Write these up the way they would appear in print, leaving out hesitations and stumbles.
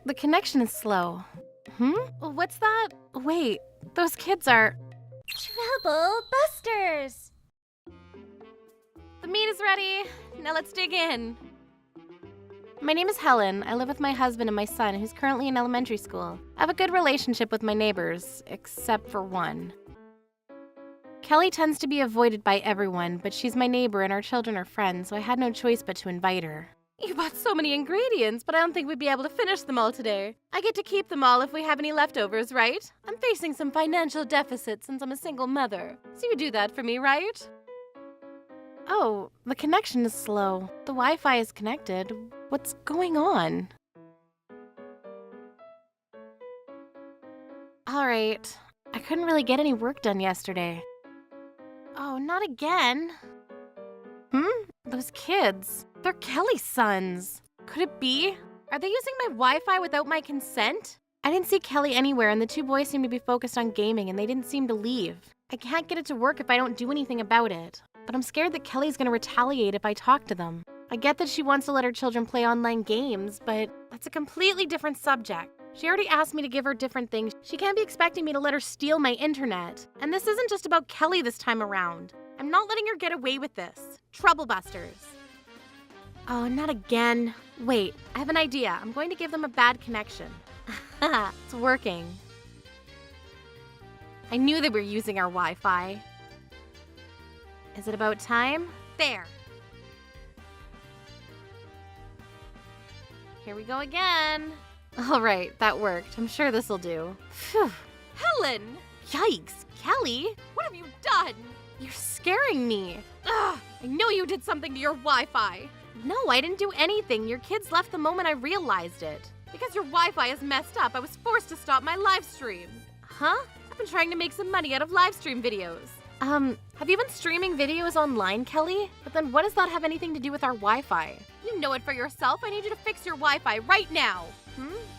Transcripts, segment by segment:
the connection is slow. What's that? Wait, those kids are... Trouble Busters! The meat is ready. Now let's dig in. My name is Helen. I live with my husband and my son, who's currently in elementary school. I have a good relationship with my neighbors, except for one. Kelly tends to be avoided by everyone, but she's my neighbor and our children are friends, so I had no choice but to invite her. You bought so many ingredients, but I don't think we'd be able to finish them all today. I get to keep them all if we have any leftovers, right? I'm facing some financial deficits since I'm a single mother. So you do that for me, right? Oh, the connection is slow. The Wi-Fi is connected. What's going on? All right. I couldn't really get any work done yesterday. Oh, not again. Those kids. They're Kelly's sons. Could it be? Are they using my Wi-Fi without my consent? I didn't see Kelly anywhere, and the two boys seemed to be focused on gaming, and they didn't seem to leave. I can't get it to work if I don't do anything about it. But I'm scared that Kelly's gonna retaliate if I talk to them. I get that she wants to let her children play online games, but that's a completely different subject. She already asked me to give her different things. She can't be expecting me to let her steal my internet. And this isn't just about Kelly this time around. I'm not letting her get away with this. Trouble Busters. Oh, not again. Wait, I have an idea. I'm going to give them a bad connection. It's working. I knew they were using our Wi-Fi. Is it about time? There. Here we go again. All right, that worked. I'm sure this'll do. Phew. Helen! Yikes! Kelly, what have you done? You're scaring me. Ugh! I know you did something to your Wi-Fi. No, I didn't do anything. Your kids left the moment I realized it. Because your Wi-Fi is messed up, I was forced to stop my live stream. Huh? I've been trying to make some money out of live stream videos. Have you been streaming videos online, Kelly? But then what does that have anything to do with our Wi-Fi? You know it for yourself. I need you to fix your Wi-Fi right now.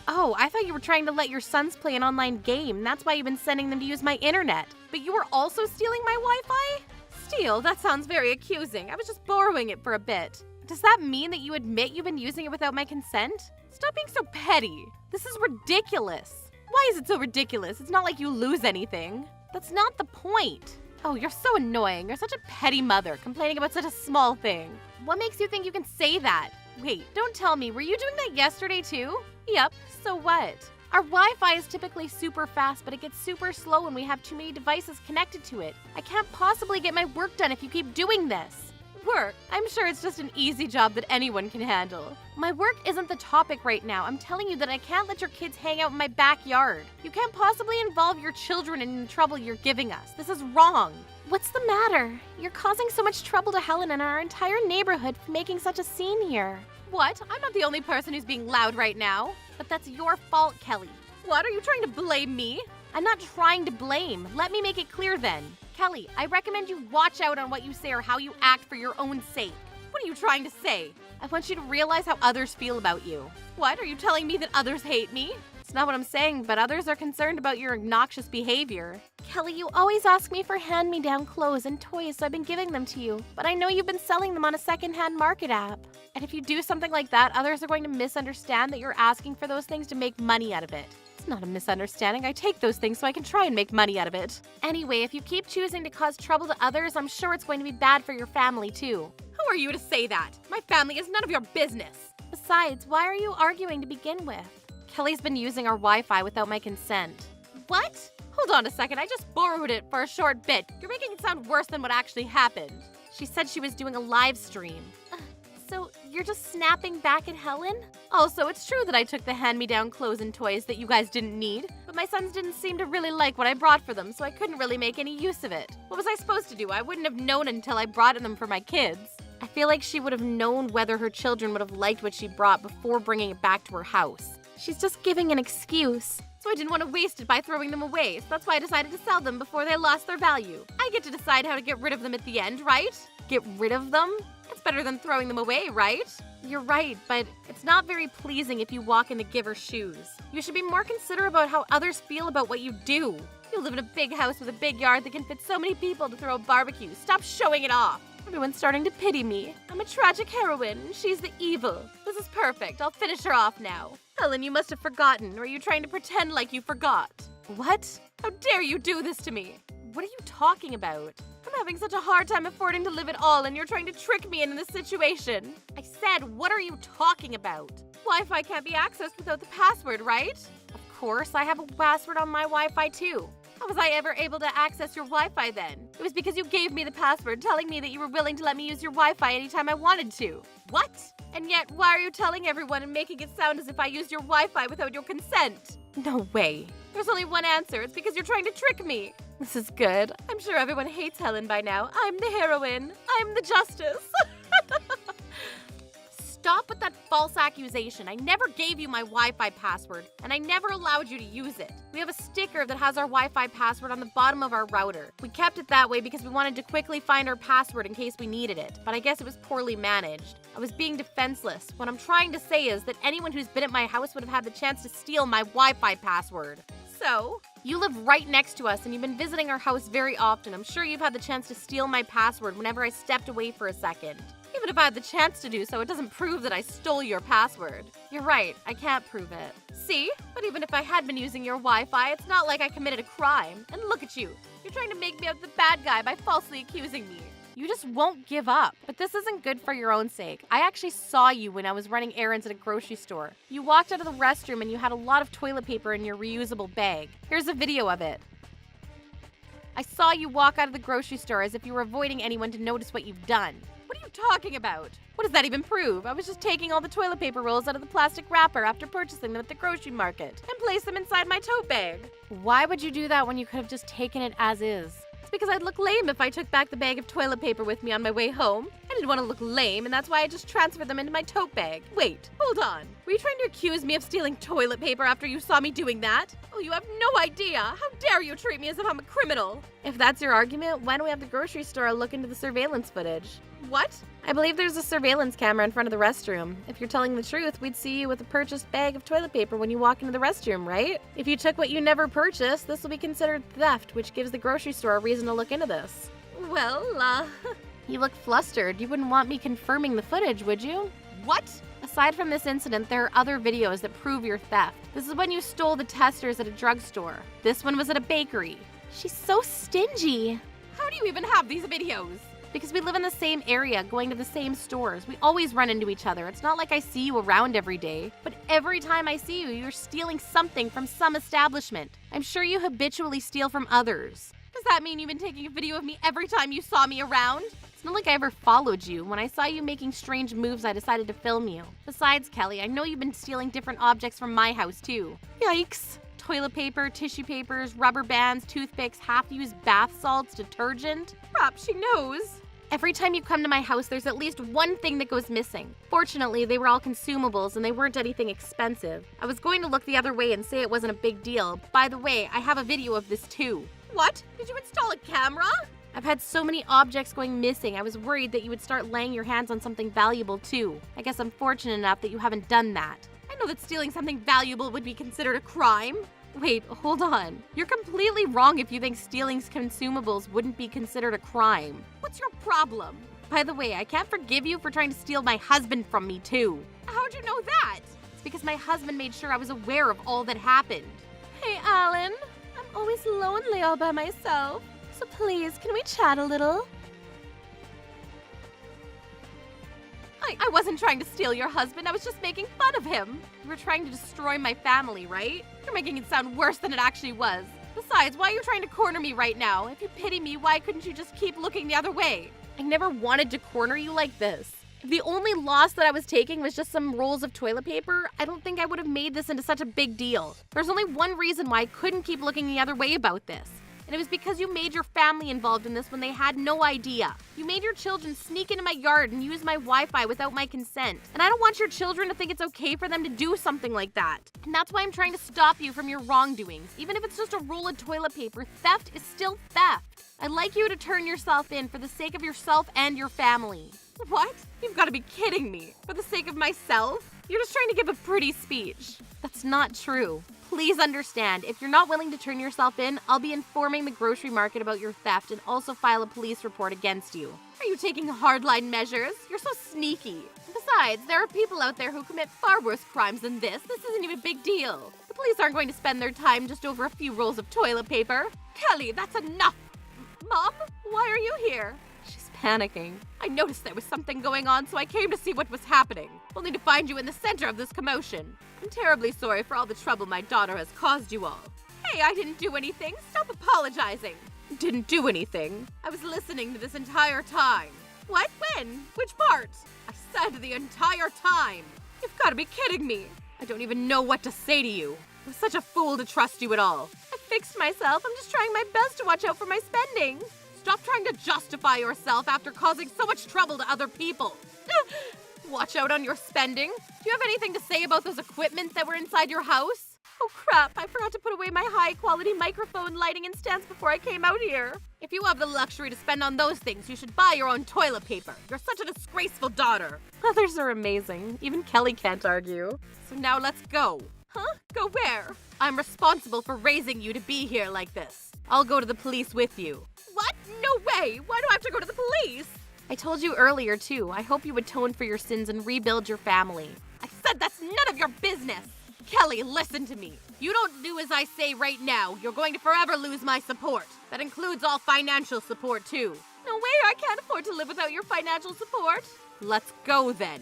Oh, I thought you were trying to let your sons play an online game. That's why you've been sending them to use my internet. But you were also stealing my Wi-Fi? Steal? That sounds very accusing. I was just borrowing it for a bit. Does that mean that you admit you've been using it without my consent? Stop being so petty. This is ridiculous. Why is it so ridiculous? It's not like you lose anything. That's not the point. Oh, you're so annoying. You're such a petty mother, complaining about such a small thing. What makes you think you can say that? Wait, don't tell me. Were you doing that yesterday too? Yep, so what? Our Wi-Fi is typically super fast, but it gets super slow when we have too many devices connected to it. I can't possibly get my work done if you keep doing this. Work? I'm sure it's just an easy job that anyone can handle. My work isn't the topic right now. I'm telling you that I can't let your kids hang out in my backyard. You can't possibly involve your children in the trouble you're giving us. This is wrong. What's the matter? You're causing so much trouble to Helen and our entire neighborhood for making such a scene here. What? I'm not the only person who's being loud right now. But that's your fault, Kelly. What? Are you trying to blame me? I'm not trying to blame. Let me make it clear then. Kelly, I recommend you watch out on what you say or how you act for your own sake. What are you trying to say? I want you to realize how others feel about you. What? Are you telling me that others hate me? It's not what I'm saying, but others are concerned about your obnoxious behavior. Kelly, you always ask me for hand-me-down clothes and toys, so I've been giving them to you. But I know you've been selling them on a second-hand market app. And if you do something like that, others are going to misunderstand that you're asking for those things to make money out of it. It's not a misunderstanding. I take those things so I can try and make money out of it. Anyway, if you keep choosing to cause trouble to others, I'm sure it's going to be bad for your family too. Who are you to say that? My family is none of your business. Besides, why are you arguing to begin with? Kelly's been using our Wi-Fi without my consent. What? Hold on a second, I just borrowed it for a short bit. You're making it sound worse than what actually happened. She said she was doing a live stream. So you're just snapping back at Helen? Also, it's true that I took the hand-me-down clothes and toys that you guys didn't need, but my sons didn't seem to really like what I brought for them, so I couldn't really make any use of it. What was I supposed to do? I wouldn't have known until I brought them for my kids. I feel like she would have known whether her children would have liked what she brought before bringing it back to her house. She's just giving an excuse. So I didn't want to waste it by throwing them away, so that's why I decided to sell them before they lost their value. I get to decide how to get rid of them at the end, right? Get rid of them? It's better than throwing them away, right? You're right, but it's not very pleasing if you walk in the giver's shoes. You should be more considerate about how others feel about what you do. You live in a big house with a big yard that can fit so many people to throw a barbecue. Stop showing it off. Everyone's starting to pity me. I'm a tragic heroine, and she's the evil. This is perfect. I'll finish her off now. Helen, you must have forgotten, or are you trying to pretend like you forgot? What? How dare you do this to me? What are you talking about? I'm having such a hard time affording to live at all, and you're trying to trick me into this situation. I said, what are you talking about? Wi-Fi can't be accessed without the password, right? Of course, I have a password on my Wi-Fi too. How was I ever able to access your Wi-Fi then? It was because you gave me the password, telling me that you were willing to let me use your Wi-Fi anytime I wanted to. What? And yet, why are you telling everyone and making it sound as if I used your Wi-Fi without your consent? No way. There's only one answer. It's because you're trying to trick me. This is good. I'm sure everyone hates Helen by now. I'm the heroine. I'm the justice. Stop with that false accusation. I never gave you my Wi-Fi password, and I never allowed you to use it. We have a sticker that has our Wi-Fi password on the bottom of our router. We kept it that way because we wanted to quickly find our password in case we needed it, but I guess it was poorly managed. I was being defenseless. What I'm trying to say is that anyone who's been at my house would have had the chance to steal my Wi-Fi password. So, you live right next to us and you've been visiting our house very often. I'm sure you've had the chance to steal my password whenever I stepped away for a second. Even if I had the chance to do so, it doesn't prove that I stole your password. You're right, I can't prove it. See? But even if I had been using your Wi-Fi, it's not like I committed a crime. And look at you. You're trying to make me out the bad guy by falsely accusing me. You just won't give up. But this isn't good for your own sake. I actually saw you when I was running errands at a grocery store. You walked out of the restroom and you had a lot of toilet paper in your reusable bag. Here's a video of it. I saw you walk out of the grocery store as if you were avoiding anyone to notice what you've done. What are you talking about? What does that even prove? I was just taking all the toilet paper rolls out of the plastic wrapper after purchasing them at the grocery market and placed them inside my tote bag. Why would you do that when you could have just taken it as is? It's because I'd look lame if I took back the bag of toilet paper with me on my way home. I didn't want to look lame, and that's why I just transferred them into my tote bag. Wait, hold on. Were you trying to accuse me of stealing toilet paper after you saw me doing that? Oh, you have no idea. How dare you treat me as if I'm a criminal? If that's your argument, why don't we have the grocery store look into the surveillance footage? What? I believe there's a surveillance camera in front of the restroom. If you're telling the truth, we'd see you with a purchased bag of toilet paper when you walk into the restroom, right? If you took what you never purchased, this will be considered theft, which gives the grocery store a reason to look into this. Well, You look flustered. You wouldn't want me confirming the footage, would you? What? Aside from this incident, there are other videos that prove your theft. This is when you stole the testers at a drugstore. This one was at a bakery. She's so stingy. How do you even have these videos? Because we live in the same area, going to the same stores. We always run into each other. It's not like I see you around every day. But every time I see you, you're stealing something from some establishment. I'm sure you habitually steal from others. Does that mean you've been taking a video of me every time you saw me around? It's not like I ever followed you. When I saw you making strange moves, I decided to film you. Besides, Kelly, I know you've been stealing different objects from my house, too. Yikes. Toilet paper, tissue papers, rubber bands, toothpicks, half-used bath salts, detergent. Perhaps she knows. Every time you come to my house, there's at least one thing that goes missing. Fortunately, they were all consumables and they weren't anything expensive. I was going to look the other way and say it wasn't a big deal. By the way, I have a video of this too. What? Did you install a camera? I've had so many objects going missing, I was worried that you would start laying your hands on something valuable too. I guess I'm fortunate enough that you haven't done that. I know that stealing something valuable would be considered a crime. Wait, hold on. You're completely wrong if you think stealing consumables wouldn't be considered a crime. What's your problem? By the way, I can't forgive you for trying to steal my husband from me too. How'd you know that? It's because my husband made sure I was aware of all that happened. Hey, Alan. I'm always lonely all by myself. So please, can we chat a little? I wasn't trying to steal your husband. I was just making fun of him. You were trying to destroy my family, right? You're making it sound worse than it actually was. Besides, why are you trying to corner me right now? If you pity me, why couldn't you just keep looking the other way? I never wanted to corner you like this. If the only loss that I was taking was just some rolls of toilet paper, I don't think I would have made this into such a big deal. There's only one reason why I couldn't keep looking the other way about this. And it was because you made your family involved in this when they had no idea. You made your children sneak into my yard and use my Wi-Fi without my consent. And I don't want your children to think it's okay for them to do something like that. And that's why I'm trying to stop you from your wrongdoings. Even if it's just a roll of toilet paper, theft is still theft. I'd like you to turn yourself in for the sake of yourself and your family. What? You've got to be kidding me. For the sake of myself? You're just trying to give a pretty speech. That's not true. Please understand, if you're not willing to turn yourself in, I'll be informing the grocery market about your theft and also file a police report against you. Are you taking hardline measures? You're so sneaky. Besides, there are people out there who commit far worse crimes than this. This isn't even a big deal. The police aren't going to spend their time just over a few rolls of toilet paper. Kelly, that's enough! Mom, why are you here? She's panicking. I noticed there was something going on, so I came to see what was happening, only to find you in the center of this commotion. I'm terribly sorry for all the trouble my daughter has caused you all. Hey, I didn't do anything. Stop apologizing. Didn't do anything. I was listening to this entire time. What? When? Which part? I said the entire time. You've got to be kidding me. I don't even know what to say to you. I was such a fool to trust you at all. I fixed myself. I'm just trying my best to watch out for my spending. Stop trying to justify yourself after causing so much trouble to other people. Watch out on your spending? Do you have anything to say about those equipment that were inside your house? Oh crap, I forgot to put away my high-quality microphone lighting and stands before I came out here. If you have the luxury to spend on those things, you should buy your own toilet paper. You're such a disgraceful daughter. Others are amazing. Even Kelly can't argue. So now let's go. Huh? Go where? I'm responsible for raising you to be here like this. I'll go to the police with you. What? No way! Why do I have to go to the police? I told you earlier, too. I hope you atone for your sins and rebuild your family. I said that's none of your business! Kelly, listen to me. You don't do as I say right now, you're going to forever lose my support. That includes all financial support, too. No way, I can't afford to live without your financial support. Let's go, then.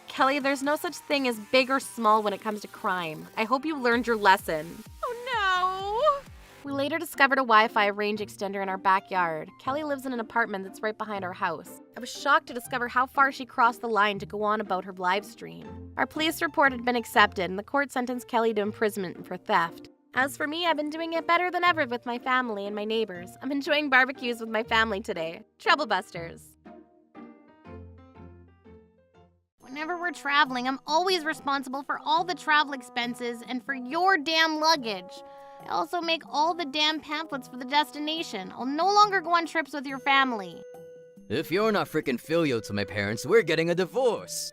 Kelly, there's no such thing as big or small when it comes to crime. I hope you learned your lesson. Oh, no! We later discovered a Wi-Fi range extender in our backyard. Kelly lives in an apartment that's right behind our house. I was shocked to discover how far she crossed the line to go on about her live stream. Our police report had been accepted, and the court sentenced Kelly to imprisonment for theft. As for me, I've been doing it better than ever with my family and my neighbors. I'm enjoying barbecues with my family today. Trouble busters. Whenever we're traveling, I'm always responsible for all the travel expenses and for your damn luggage. I also make all the damn pamphlets for the destination. I'll no longer go on trips with your family. If you're not freaking filial to my parents, we're getting a divorce.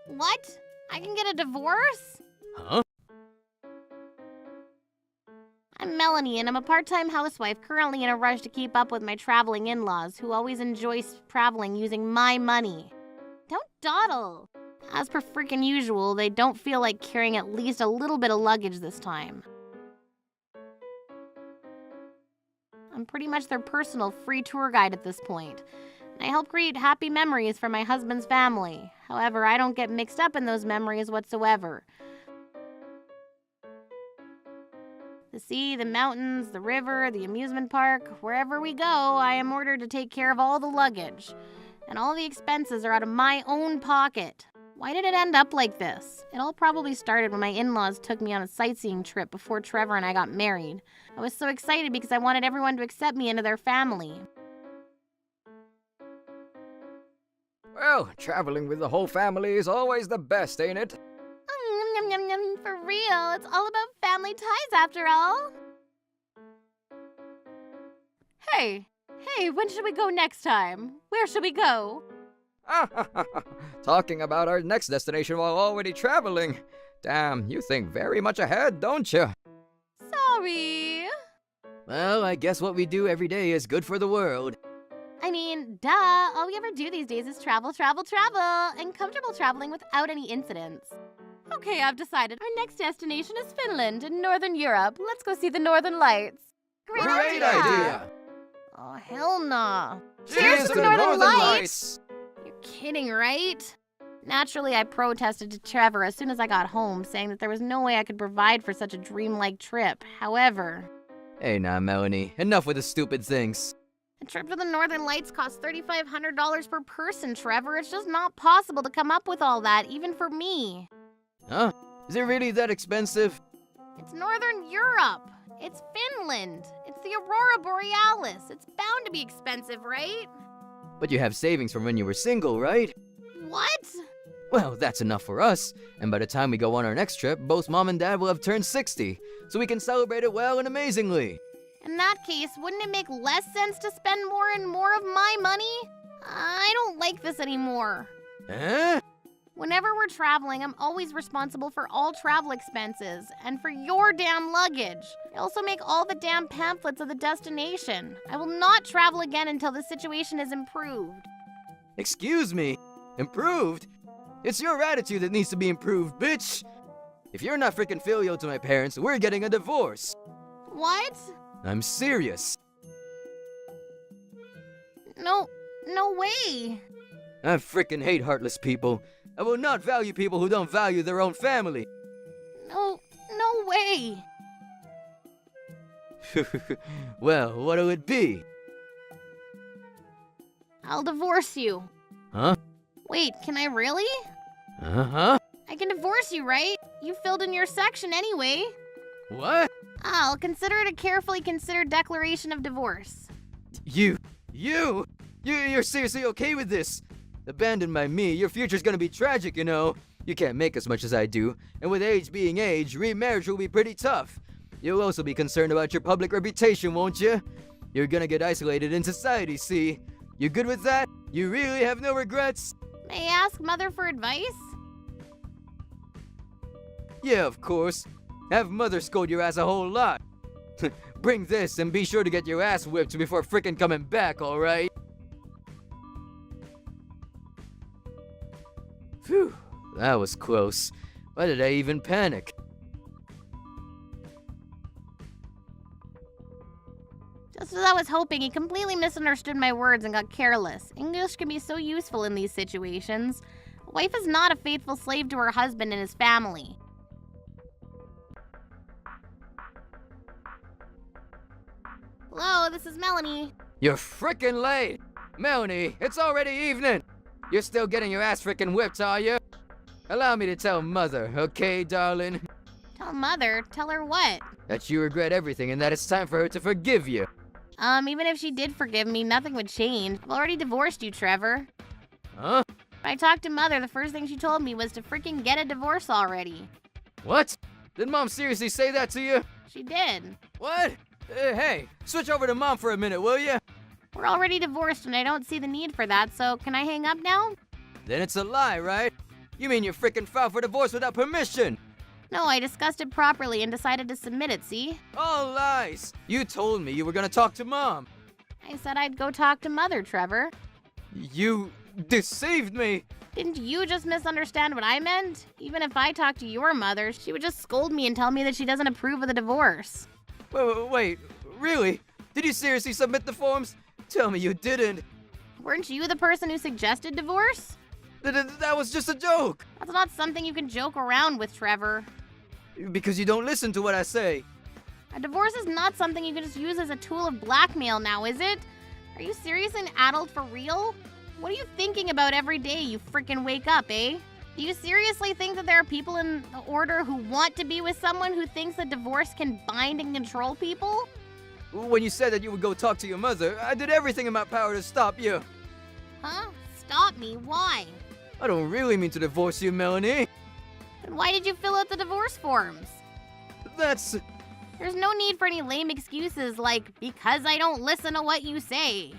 What? I can get a divorce? Huh? I'm Melanie, and I'm a part-time housewife currently in a rush to keep up with my traveling in-laws who always enjoy traveling using my money. Don't dawdle. As per freaking usual, they don't feel like carrying at least a little bit of luggage this time. I'm pretty much their personal free tour guide at this point. I help create happy memories for my husband's family. However, I don't get mixed up in those memories whatsoever. The sea, the mountains, the river, the amusement park, wherever we go, I am ordered to take care of all the luggage. And all the expenses are out of my own pocket. Why did it end up like this? It all probably started when my in-laws took me on a sightseeing trip before Trevor and I got married. I was so excited because I wanted everyone to accept me into their family. Well, traveling with the whole family is always the best, ain't it? For real, it's all about family ties after all. Hey, when should we go next time? Where should we go? Talking about our next destination while already traveling. Damn, you think very much ahead, don't you? Sorry. Well, I guess what we do every day is good for the world. I mean, duh, all we ever do these days is travel, and comfortable traveling without any incidents. Okay, I've decided. Our next destination is Finland in Northern Europe. Let's go see the Northern Lights. Great idea! Oh, hell nah. Cheers to the Northern Lights! You're kidding, right? Naturally, I protested to Trevor as soon as I got home, saying that there was no way I could provide for such a dreamlike trip. However... Hey now, Melanie, enough with the stupid things. A trip to the Northern Lights costs $3,500 per person, Trevor. It's just not possible to come up with all that, even for me. Huh? Is it really that expensive? It's Northern Europe. It's Finland. It's the Aurora Borealis. It's bound to be expensive, right? But you have savings from when you were single, right? What? Well, that's enough for us. And by the time we go on our next trip, both Mom and Dad will have turned 60, so we can celebrate it well and amazingly. In that case, wouldn't it make less sense to spend more and more of my money? I don't like this anymore. Huh? Whenever we're traveling, I'm always responsible for all travel expenses and for your damn luggage. I also make all the damn pamphlets of the destination. I will not travel again until the situation is improved. Excuse me? Improved? It's your attitude that needs to be improved, bitch! If you're not freaking filial to my parents, we're getting a divorce! What? I'm serious. No way. I freaking hate heartless people. I will not value people who don't value their own family. No way. Well, what'll it be? I'll divorce you. Huh? Wait, can I really? Uh-huh? I can divorce you, right? You filled in your section anyway. What? I'll consider it a carefully considered declaration of divorce. You're seriously okay with this? Abandoned by me, your future's gonna be tragic, you know. You can't make as much as I do, and with age being age, remarriage will be pretty tough. You'll also be concerned about your public reputation, won't you? You're gonna get isolated in society, see? You good with that? You really have no regrets? May I ask Mother for advice? Yeah, of course. Have Mother scold your ass a whole lot. Bring this and be sure to get your ass whipped before frickin' coming back, alright? Phew, that was close. Why did I even panic? Just as I was hoping, he completely misunderstood my words and got careless. English can be so useful in these situations. A wife is not a faithful slave to her husband and his family. Hello, this is Melanie. You're frickin' late! Melanie, it's already evening! You're still getting your ass frickin' whipped, are you? Allow me to tell Mother, okay, darling? Tell Mother? Tell her what? That you regret everything and that it's time for her to forgive you. Even if she did forgive me, nothing would change. I've already divorced you, Trevor. Huh? When I talked to Mother, the first thing she told me was to freaking get a divorce already. What? Did Mom seriously say that to you? She did. What? Hey, switch over to Mom for a minute, will ya? We're already divorced and I don't see the need for that, so can I hang up now? Then it's a lie, right? You mean you frickin' filed for divorce without permission? No, I discussed it properly and decided to submit it, see? All lies! You told me you were gonna talk to Mom. I said I'd go talk to Mother, Trevor. You deceived me! Didn't you just misunderstand what I meant? Even if I talked to your mother, she would just scold me and tell me that she doesn't approve of the divorce. Wait, really? Did you seriously submit the forms? Tell me you didn't. Weren't you the person who suggested divorce? That was just a joke! That's not something you can joke around with, Trevor. Because you don't listen to what I say. A divorce is not something you can just use as a tool of blackmail now, is it? Are you seriously an adult for real? What are you thinking about every day you freaking wake up, eh? Do you seriously think that there are people in the order who want to be with someone who thinks that divorce can bind and control people? When you said that you would go talk to your mother, I did everything in my power to stop you. Huh? Stop me? Why? I don't really mean to divorce you, Melanie. Then why did you fill out the divorce forms? That's... There's no need for any lame excuses like, because I don't listen to what you say.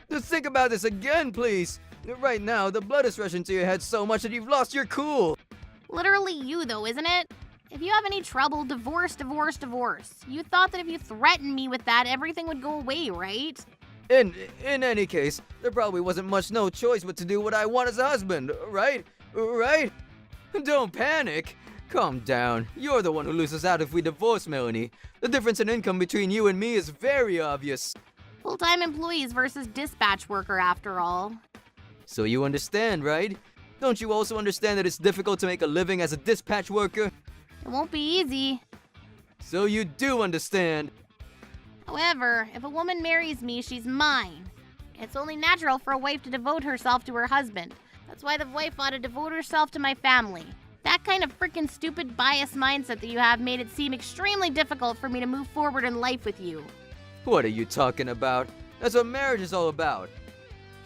Just think about this again, please. Right now, the blood is rushing to your head so much that you've lost your cool. Literally you, though, isn't it? If you have any trouble, divorce, divorce, divorce. You thought that if you threatened me with that, everything would go away, right? In any case, there probably wasn't much no choice but to do what I want as a husband, right? Right? Don't panic. Calm down. You're the one who loses out if we divorce, Melanie. The difference in income between you and me is very obvious. Full-time employees versus dispatch worker, after all. So you understand, right? Don't you also understand that it's difficult to make a living as a dispatch worker? It won't be easy. So you do understand. However, if a woman marries me, she's mine. It's only natural for a wife to devote herself to her husband. That's why the wife ought to devote herself to my family. That kind of freaking stupid bias mindset that you have made it seem extremely difficult for me to move forward in life with you. What are you talking about? That's what marriage is all about.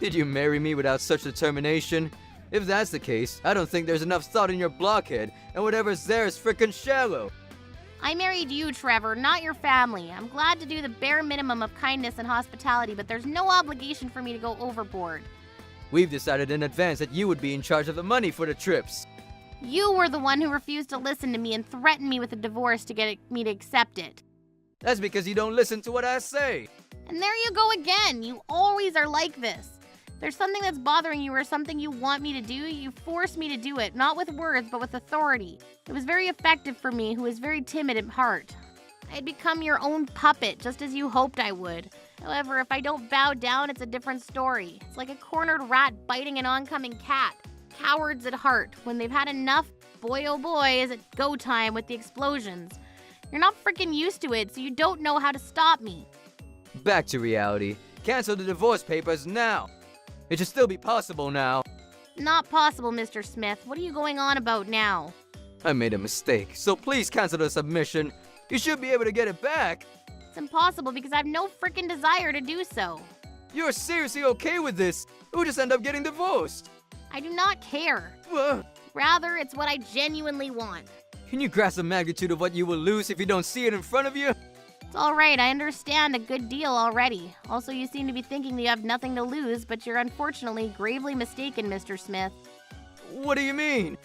Did you marry me without such determination? If that's the case, I don't think there's enough thought in your blockhead, and whatever's there is frickin' shallow. I married you, Trevor, not your family. I'm glad to do the bare minimum of kindness and hospitality, but there's no obligation for me to go overboard. We've decided in advance that you would be in charge of the money for the trips. You were the one who refused to listen to me and threatened me with a divorce to get me to accept it. That's because you don't listen to what I say. And there you go again. You always are like this. There's something that's bothering you or something you want me to do, you force me to do it, not with words, but with authority. It was very effective for me, who is very timid at heart. I had become your own puppet, just as you hoped I would. However, if I don't bow down, it's a different story. It's like a cornered rat biting an oncoming cat. Cowards at heart. When they've had enough, boy oh boy, is it go time with the explosions. You're not freaking used to it, so you don't know how to stop me. Back to reality. Cancel the divorce papers now. It should still be possible now. Not possible, Mr. Smith. What are you going on about now? I made a mistake, so please cancel the submission. You should be able to get it back. It's impossible because I have no freaking desire to do so. You're seriously okay with this? We'll just end up getting divorced. I do not care. Rather, it's what I genuinely want. Can you grasp the magnitude of what you will lose if you don't see it in front of you? It's alright, I understand a good deal already. Also, you seem to be thinking that you have nothing to lose, but you're unfortunately gravely mistaken, Mr. Smith. What do you mean?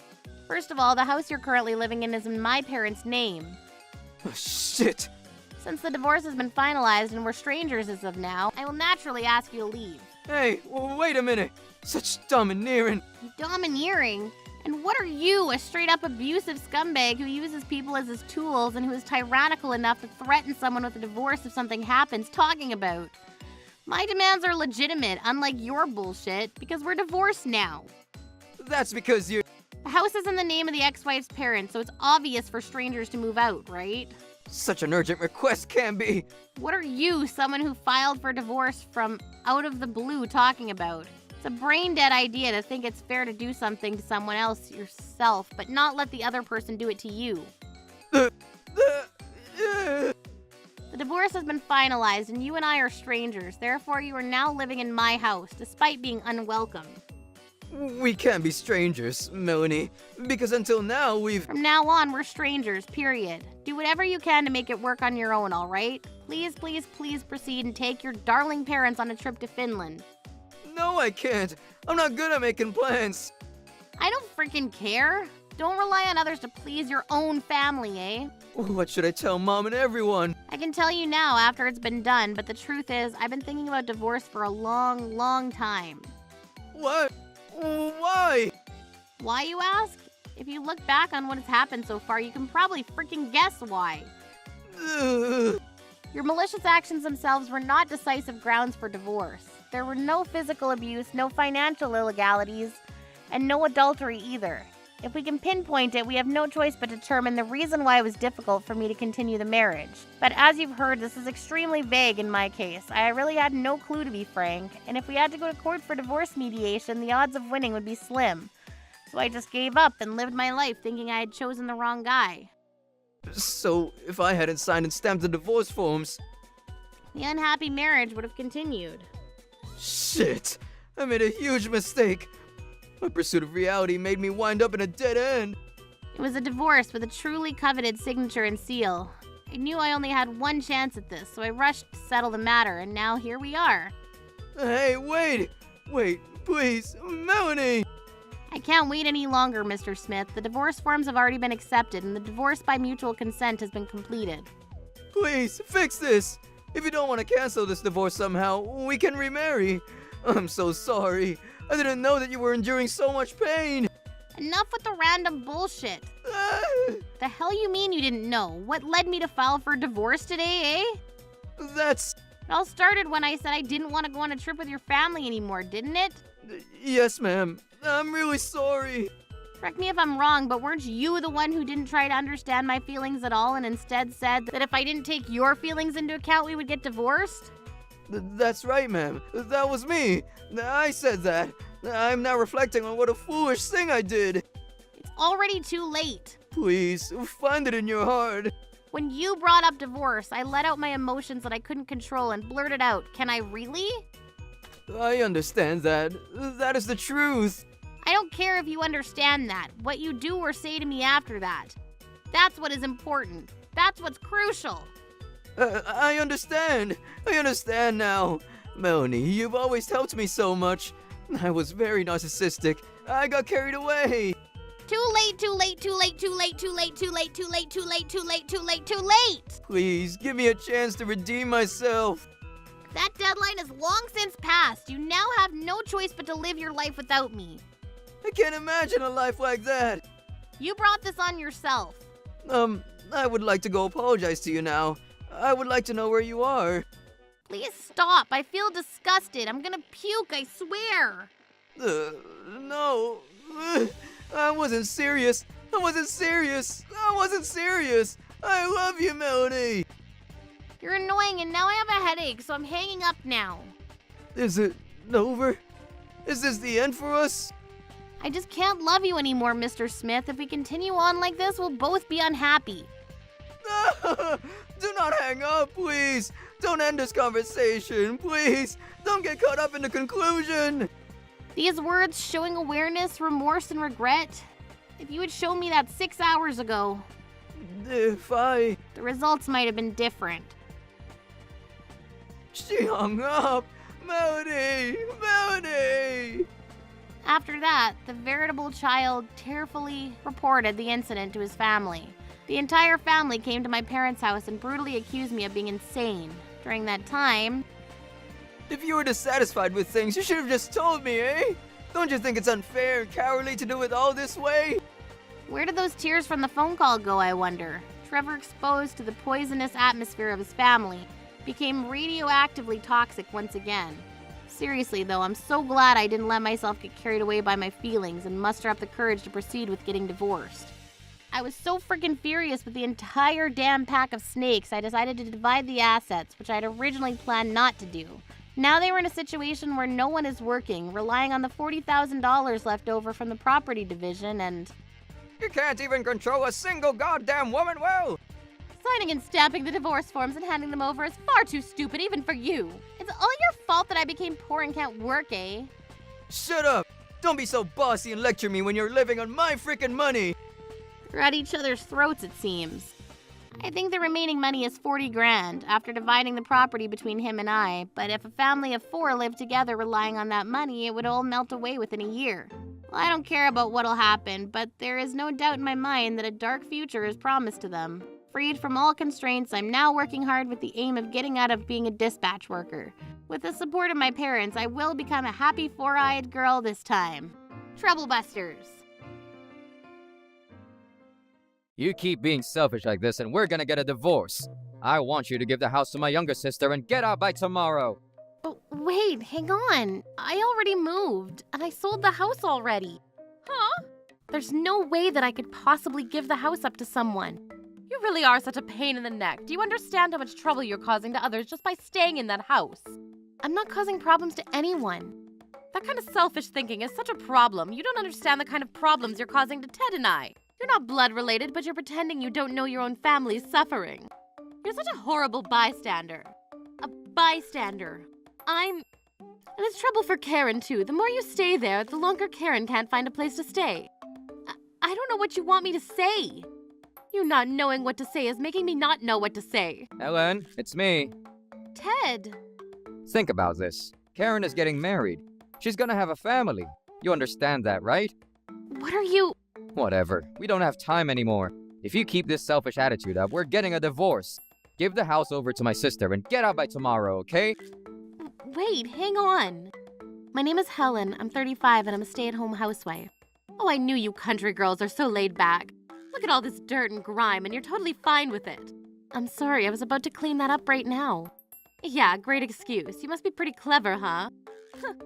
First of all, the house you're currently living in is in my parents' name. Oh, shit. Since the divorce has been finalized and we're strangers as of now, I will naturally ask you to leave. Hey, wait a minute. Such domineering. Domineering? And what are you, a straight-up abusive scumbag who uses people as his tools and who is tyrannical enough to threaten someone with a divorce if something happens, talking about? My demands are legitimate, unlike your bullshit, because we're divorced now. That's because you're... The house is in the name of the ex-wife's parents, so it's obvious for strangers to move out, right? Such an urgent request can be. What are you, someone who filed for divorce from out of the blue, talking about? It's a brain-dead idea to think it's fair to do something to someone else yourself, but not let the other person do it to you. The divorce has been finalized and you and I are strangers. Therefore, you are now living in my house, despite being unwelcome. We can't be strangers, Melanie, because until now we've... From now on, we're strangers, period. Do whatever you can to make it work on your own, all right? Please, please, please proceed and take your darling parents on a trip to Finland. No, I can't. I'm not good at making plans. I don't freaking care. Don't rely on others to please your own family, eh? What should I tell Mom and everyone? I can tell you now after it's been done, but the truth is, I've been thinking about divorce for a long, long time. What? Why? Why, you ask? If you look back on what has happened so far, you can probably freaking guess why. Ugh. Your malicious actions themselves were not decisive grounds for divorce. There were no physical abuse, no financial illegalities, and no adultery either. If we can pinpoint it, we have no choice but to determine the reason why it was difficult for me to continue the marriage. But as you've heard, this is extremely vague in my case. I really had no clue, to be frank, and if we had to go to court for divorce mediation, the odds of winning would be slim. So I just gave up and lived my life thinking I had chosen the wrong guy. So, if I hadn't signed and stamped the divorce forms... The unhappy marriage would have continued. Shit! I made a huge mistake. My pursuit of reality made me wind up in a dead end. It was a divorce with a truly coveted signature and seal. I knew I only had one chance at this, so I rushed to settle the matter, and now here we are. Hey, wait! Wait, please, Melanie! I can't wait any longer, Mr. Smith. The divorce forms have already been accepted, and the divorce by mutual consent has been completed. Please, fix this! If you don't want to cancel this divorce somehow, we can remarry. I'm so sorry. I didn't know that you were enduring so much pain. Enough with the random bullshit. The hell you mean you didn't know? What led me to file for divorce today, eh? That's... It all started when I said I didn't want to go on a trip with your family anymore, didn't it? Yes, ma'am. I'm really sorry. Correct me if I'm wrong, but weren't you the one who didn't try to understand my feelings at all and instead said that if I didn't take your feelings into account, we would get divorced? That's right, ma'am. That was me. I said that. I'm now reflecting on what a foolish thing I did. It's already too late. Please, find it in your heart. When you brought up divorce, I let out my emotions that I couldn't control and blurted out, "Can I really?" I understand that. That is the truth. I don't care if you understand that. What you do or say to me after that. That's what is important. That's what's crucial. I understand. I understand now. Melanie, you've always helped me so much. I was very narcissistic. I got carried away. Too late, too late, too late, too late, too late, too late, too late, too late, too late, too late, too late. Please, give me a chance to redeem myself. That deadline is long since passed. You now have no choice but to live your life without me. I can't imagine a life like that. You brought this on yourself. I would like to go apologize to you now. I would like to know where you are. Please stop. I feel disgusted. I'm gonna puke, I swear. No. I wasn't serious. I wasn't serious. I love you, Melody. You're annoying, and now I have a headache, so I'm hanging up now. Is it over? Is this the end for us? I just can't love you anymore, Mr. Smith. If we continue on like this, we'll both be unhappy. Do not hang up, please. Don't end this conversation, please. Don't get caught up in the conclusion. These words showing awareness, remorse, and regret. If you had shown me that 6 hours ago, The results might have been different. She hung up. Melody! After that, the veritable child tearfully reported the incident to his family. The entire family came to my parents' house and brutally accused me of being insane. During that time, If you were dissatisfied with things, you should have just told me, eh? Don't you think it's unfair and cowardly to do it all this way? where did those tears from the phone call go, I wonder? Trevor, exposed to the poisonous atmosphere of his family, became radioactively toxic once again. Seriously though, I'm so glad I didn't let myself get carried away by my feelings and muster up the courage to proceed with getting divorced. I was so freaking furious with the entire damn pack of snakes, I decided to divide the assets, which I had originally planned not to do. Now they were in a situation where no one is working, relying on the $40,000 left over from the property division, and You can't even control a single goddamn woman well. signing and stamping the divorce forms and handing them over is far too stupid even for you. It's all your fault that I became poor and can't work, eh? Shut up! Don't be so bossy and lecture me when you're living on my freaking money! We're at each other's throats, it seems. I think the remaining money is 40 grand after dividing the property between him and I, but if a family of 4 lived together relying on that money, it would all melt away within a year. Well, I don't care about what'll happen, but there is no doubt in my mind that a dark future is promised to them. Freed from all constraints, I'm now working hard with the aim of getting out of being a dispatch worker. With the support of my parents, I will become a happy 4-eyed girl this time. Troublebusters. You keep being selfish like this and we're gonna get a divorce. I want you to give the house to my younger sister and get out by tomorrow. Oh, wait, hang on. I already moved, and I sold the house already. Huh? There's no way that I could possibly give the house up to someone. You really are such a pain in the neck. Do you understand how much trouble you're causing to others just by staying in that house? I'm not causing problems to anyone. That kind of selfish thinking is such a problem. You don't understand the kind of problems you're causing to Ted and I. You're not blood related, but you're pretending you don't know your own family's suffering. You're such a horrible bystander. A bystander. And it's trouble for Karen, too. The more you stay there, the longer Karen can't find a place to stay. I don't know what you want me to say. You not knowing what to say is making me not know what to say. Ellen, it's me. Ted. Think about this. Karen is getting married. She's gonna have a family. You understand that, right? What are you... Whatever. We don't have time anymore. If you keep this selfish attitude up, we're getting a divorce. Give the house over to my sister and get out by tomorrow, okay? Wait, hang on. My name is Helen. I'm 35 and I'm a stay-at-home housewife. Oh, I knew you country girls are so laid back. Look at all this dirt and grime and you're totally fine with it. I'm sorry, I was about to clean that up right now. Yeah, great excuse. You must be pretty clever, huh?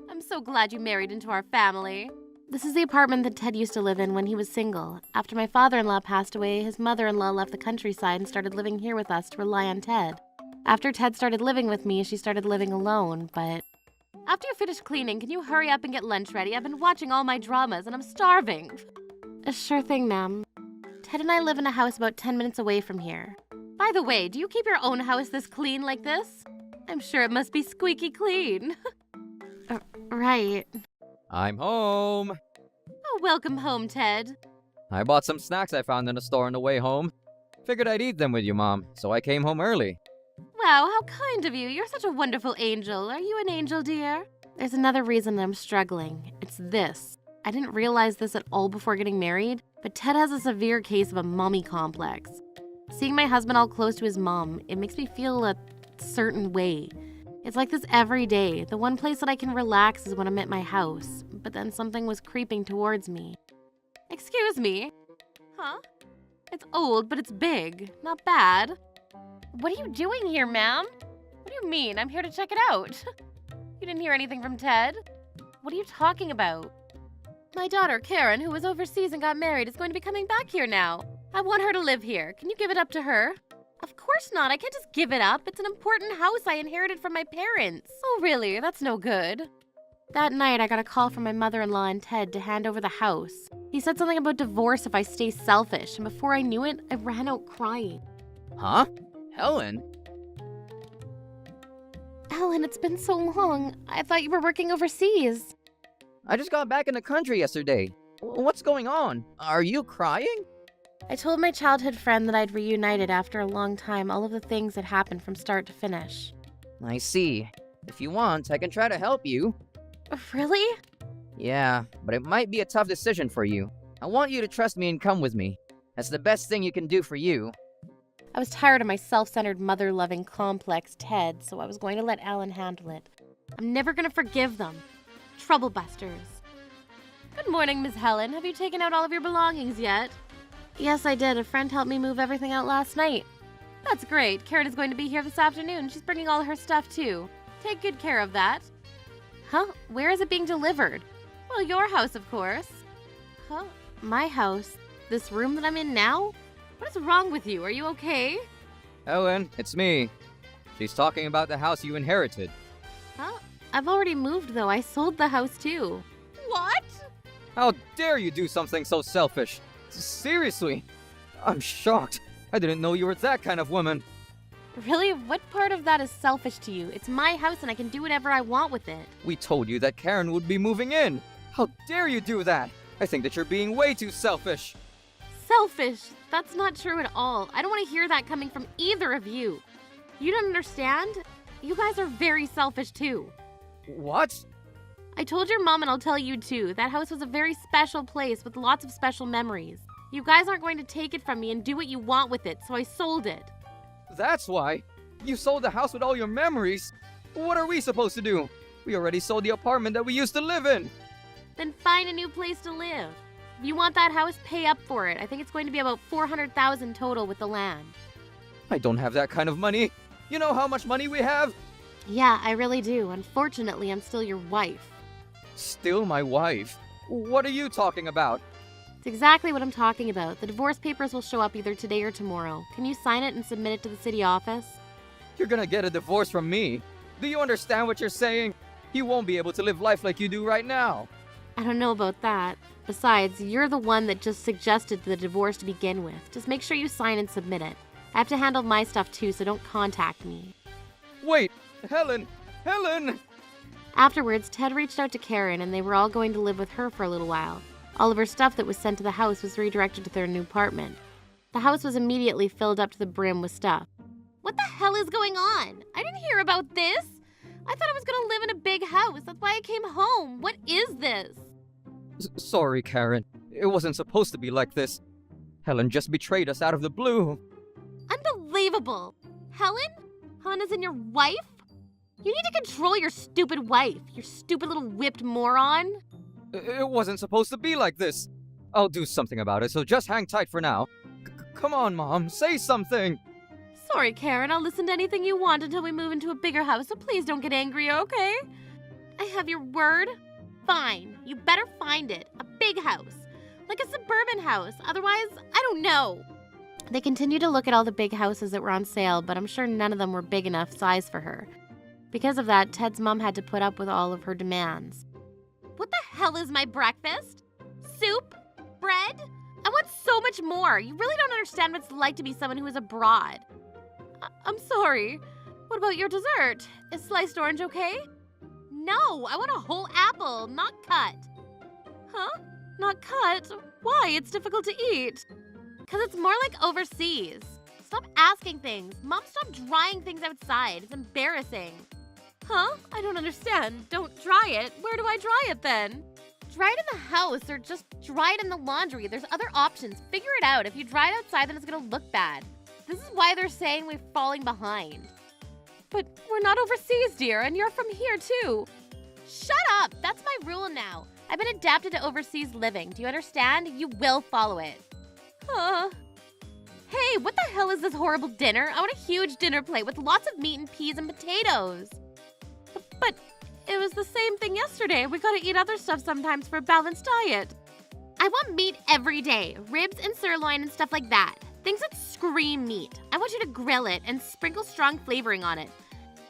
I'm so glad you married into our family. This is the apartment that Ted used to live in when he was single. After my father-in-law passed away, his mother-in-law left the countryside and started living here with us to rely on Ted. After Ted started living with me, she started living alone, but... After you finish cleaning, can you hurry up and get lunch ready? I've been watching all my dramas and I'm starving. Sure thing, ma'am. Ted and I live in a house about 10 minutes away from here. By the way, do you keep your own house this clean like this? I'm sure it must be squeaky clean. Right. I'm home. Oh, welcome home, Ted. I bought some snacks I found in the store on the way home. Figured I'd eat them with you, Mom, so I came home early. Wow, how kind of you. You're such a wonderful angel. Are you an angel, dear? There's another reason that I'm struggling. It's this. I didn't realize this at all before getting married, but Ted has a severe case of a mommy complex. Seeing my husband all close to his mom, it makes me feel a certain way. It's like this every day. The one place that I can relax is when I'm at my house, but then something was creeping towards me. Excuse me? Huh? It's old, but it's big. Not bad. What are you doing here, ma'am? What do you mean? I'm here to check it out. You didn't hear anything from Ted? What are you talking about? My daughter, Karen, who was overseas and got married, is going to be coming back here now. I want her to live here. Can you give it up to her? Of course not. I can't just give it up. It's an important house I inherited from my parents. Oh, really? That's no good. That night, I got a call from my mother-in-law and Ted to hand over the house. He said something about divorce if I stay selfish, and before I knew it, I ran out crying. Huh? Helen? Ellen, it's been so long. I thought you were working overseas. I just got back in the country yesterday. What's going on? Are you crying? I told my childhood friend that I'd reunited after a long time all of the things that happened from start to finish. I see. If you want, I can try to help you. Really? Yeah, but it might be a tough decision for you. I want you to trust me and come with me. That's the best thing you can do for you. I was tired of my self-centered, mother-loving, complex Ted, so I was going to let Alan handle it. I'm never going to forgive them. Troublebusters. Good morning, Miss Helen. Have you taken out all of your belongings yet? Yes, I did. A friend helped me move everything out last night. That's great. Karen is going to be here this afternoon. She's bringing all her stuff, too. Take good care of that. Huh? Where is it being delivered? Well, your house, of course. Huh? My house? This room that I'm in now? What is wrong with you? Are you okay? Helen, it's me. She's talking about the house you inherited. Huh? I've already moved, though. I sold the house, too. What? How dare you do something so selfish? Seriously? I'm shocked. I didn't know you were that kind of woman. Really? What part of that is selfish to you? It's my house and I can do whatever I want with it. We told you that Karen would be moving in. How dare you do that? I think that you're being way too selfish. Selfish? That's not true at all. I don't want to hear that coming from either of you. You don't understand? You guys are very selfish too. What? I told your mom and I'll tell you too. That house was a very special place with lots of special memories. You guys aren't going to take it from me and do what you want with it, so I sold it. That's why. You sold the house with all your memories. What are we supposed to do? We already sold the apartment that we used to live in. Then find a new place to live. If you want that house, pay up for it. I think it's going to be about $400,000 total with the land. I don't have that kind of money. You know how much money we have? Yeah, I really do. Unfortunately, I'm still your wife. Still my wife? What are you talking about? It's exactly what I'm talking about. The divorce papers will show up either today or tomorrow. Can you sign it and submit it to the city office? You're gonna get a divorce from me. Do you understand what you're saying? You won't be able to live life like you do right now. I don't know about that. Besides, you're the one that just suggested the divorce to begin with. Just make sure you sign and submit it. I have to handle my stuff too, so don't contact me. Wait, Helen! Helen! Afterwards, Ted reached out to Karen and they were all going to live with her for a little while. All of her stuff that was sent to the house was redirected to their new apartment. The house was immediately filled up to the brim with stuff. What the hell is going on? I didn't hear about this. I thought I was gonna live in a big house. That's why I came home. What is this? Sorry, Karen. It wasn't supposed to be like this. Helen just betrayed us out of the blue. Unbelievable. Helen? Helen isn't your wife? You need to control your stupid wife, you stupid little whipped moron. It wasn't supposed to be like this. I'll do something about it, so just hang tight for now. Come on, Mom, say something. Sorry, Karen, I'll listen to anything you want until we move into a bigger house, so please don't get angry, okay? I have your word? Fine, you better find it. A big house. Like a suburban house, otherwise, I don't know. They continued to look at all the big houses that were on sale, but I'm sure none of them were big enough size for her. Because of that, Ted's mom had to put up with all of her demands. What the hell is my breakfast? Soup? Bread? I want so much more. You really don't understand what it's like to be someone who is abroad. I'm sorry. What about your dessert? Is sliced orange okay? No, I want a whole apple, not cut. Huh? Not cut? Why? It's difficult to eat. Because it's more like overseas. Stop asking things. Mom, stop drying things outside. It's embarrassing. Huh? I don't understand. Don't dry it. Where do I dry it then? Dry it in the house or just dry it in the laundry. There's other options. Figure it out. If you dry it outside, then it's gonna look bad. This is why they're saying we're falling behind. But we're not overseas, dear, and you're from here, too. Shut up! That's my rule now. I've been adapted to overseas living. Do you understand? You will follow it. Hey, what the hell is this horrible dinner? I want a huge dinner plate with lots of meat and peas and potatoes. But it was the same thing yesterday. We gotta eat other stuff sometimes for a balanced diet. I want meat every day. Ribs and sirloin and stuff like that. Things that scream meat. I want you to grill it and sprinkle strong flavoring on it.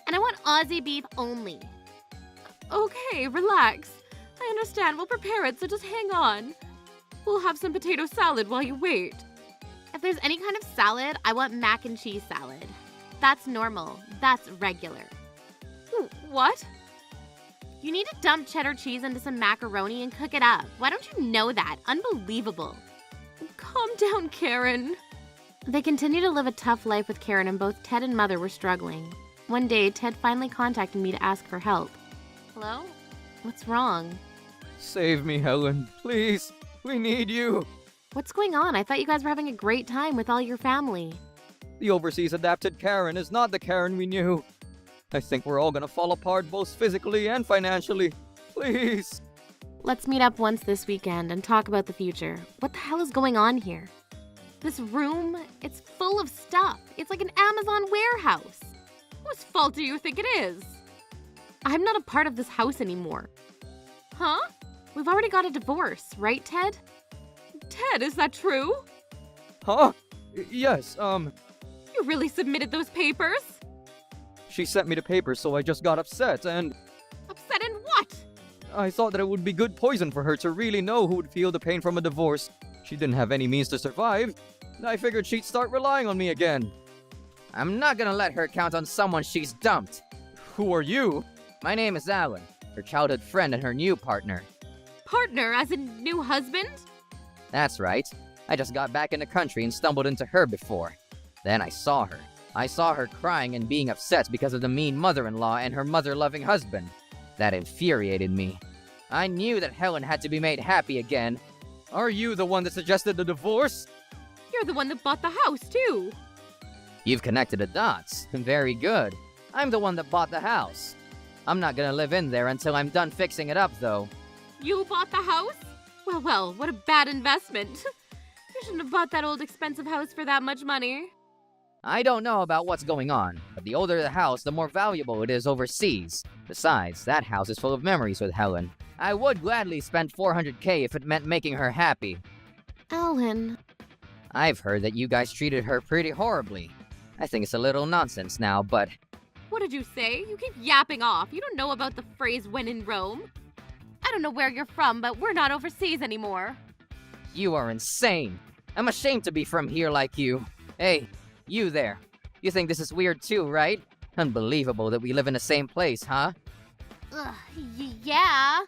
And I want Aussie beef only. Okay, relax. I understand. We'll prepare it, so just hang on. We'll have some potato salad while you wait. If there's any kind of salad, I want mac and cheese salad. That's normal. That's regular. What? You need to dump cheddar cheese into some macaroni and cook it up. Why don't you know that? Unbelievable. Calm down, Karen. They continued to live a tough life with Karen, and both Ted and Mother were struggling. One day, Ted finally contacted me to ask for help. Hello? What's wrong? Save me, Helen. Please. We need you. What's going on? I thought you guys were having a great time with all your family. The overseas adapted Karen is not the Karen we knew. I think we're all gonna fall apart both physically and financially. Please. Let's meet up once this weekend and talk about the future. What the hell is going on here? This room, it's full of stuff. It's like an Amazon warehouse. Whose fault do you think it is? I'm not a part of this house anymore. Huh? We've already got a divorce, right, Ted? Ted, is that true? Huh? Yes, You really submitted those papers? she sent me the papers, so I just got upset, and Upset in what? I thought that it would be good poison for her to really know who would feel the pain from a divorce. She didn't have any means to survive. I figured she'd start relying on me again. I'm not gonna let her count on someone she's dumped. Who are you? My name is Alan, her childhood friend and her new partner. Partner, as in new husband? That's right. I just got back in the country and stumbled into her before. Then I saw her. I saw her crying and being upset because of the mean mother-in-law and her mother-loving husband. That infuriated me. I knew that Helen had to be made happy again. Are you the one that suggested the divorce? You're the one that bought the house, too. You've connected the dots. Very good. I'm the one that bought the house. I'm not gonna live in there until I'm done fixing it up, though. You bought the house? Well, what a bad investment. You shouldn't have bought that old expensive house for that much money. I don't know about what's going on, but the older the house, the more valuable it is overseas. Besides, that house is full of memories with Helen. I would gladly spend $400K if it meant making her happy. Alan. I've heard that you guys treated her pretty horribly. I think it's a little nonsense now, but What did you say? You keep yapping off. You don't know about the phrase when in Rome. I don't know where you're from, but we're not overseas anymore. you are insane. I'm ashamed to be from here like you. Hey, you there. You think this is weird too, right? Unbelievable that we live in the same place, huh? Ugh, yeah.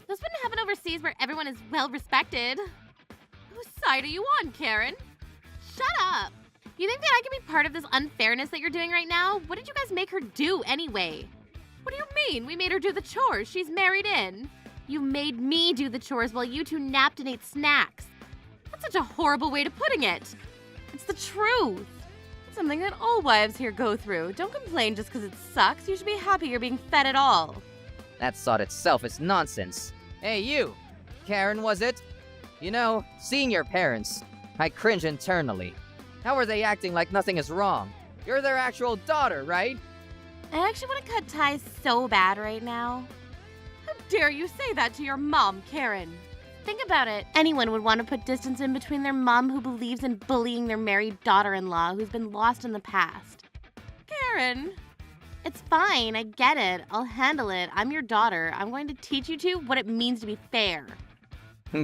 Those wouldn't happen overseas where everyone is well respected. Whose side are you on, Karen? Shut up. You think that I can be part of this unfairness that you're doing right now? What did you guys make her do anyway? What do you mean? We made her do the chores. She's married in. You made me do the chores while you two napped and ate snacks. That's such a horrible way to putting it. It's the truth. It's something that all wives here go through. Don't complain just because it sucks. You should be happy you're being fed at all. That thought itself is nonsense. Hey, you! Karen, was it? You know, seeing your parents, I cringe internally. How are they acting like nothing is wrong? You're their actual daughter, right? I actually want to cut ties so bad right now. How dare you say that to your mom, Karen? Think about it. Anyone would want to put distance in between their mom who believes in bullying their married daughter-in-law who's been lost in the past. Karen! It's fine, I get it. I'll handle it. I'm your daughter. I'm going to teach you two what it means to be fair.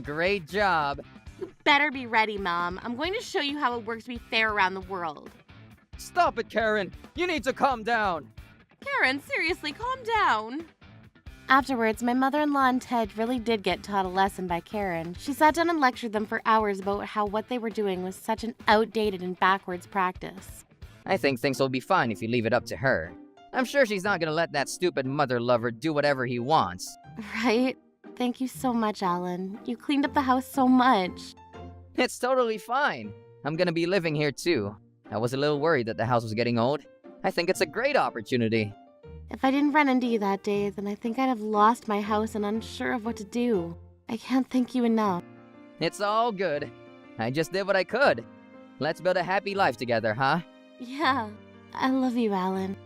Great job. You better be ready, Mom. I'm going to show you how it works to be fair around the world. Stop it, Karen! You need to calm down! Karen, seriously, calm down. Afterwards, my mother-in-law and Ted really did get taught a lesson by Karen. She sat down and lectured them for hours about how what they were doing was such an outdated and backwards practice. I think things will be fine if you leave it up to her. I'm sure she's not gonna let that stupid mother lover do whatever he wants. Right? Thank you so much, Alan. You cleaned up the house so much. It's totally fine. I'm gonna be living here too. I was a little worried that the house was getting old. I think it's a great opportunity. If I didn't run into you that day, then I think I'd have lost my house and unsure of what to do. I can't thank you enough. It's all good. I just did what I could. Let's build a happy life together, huh? Yeah, I love you, Alan.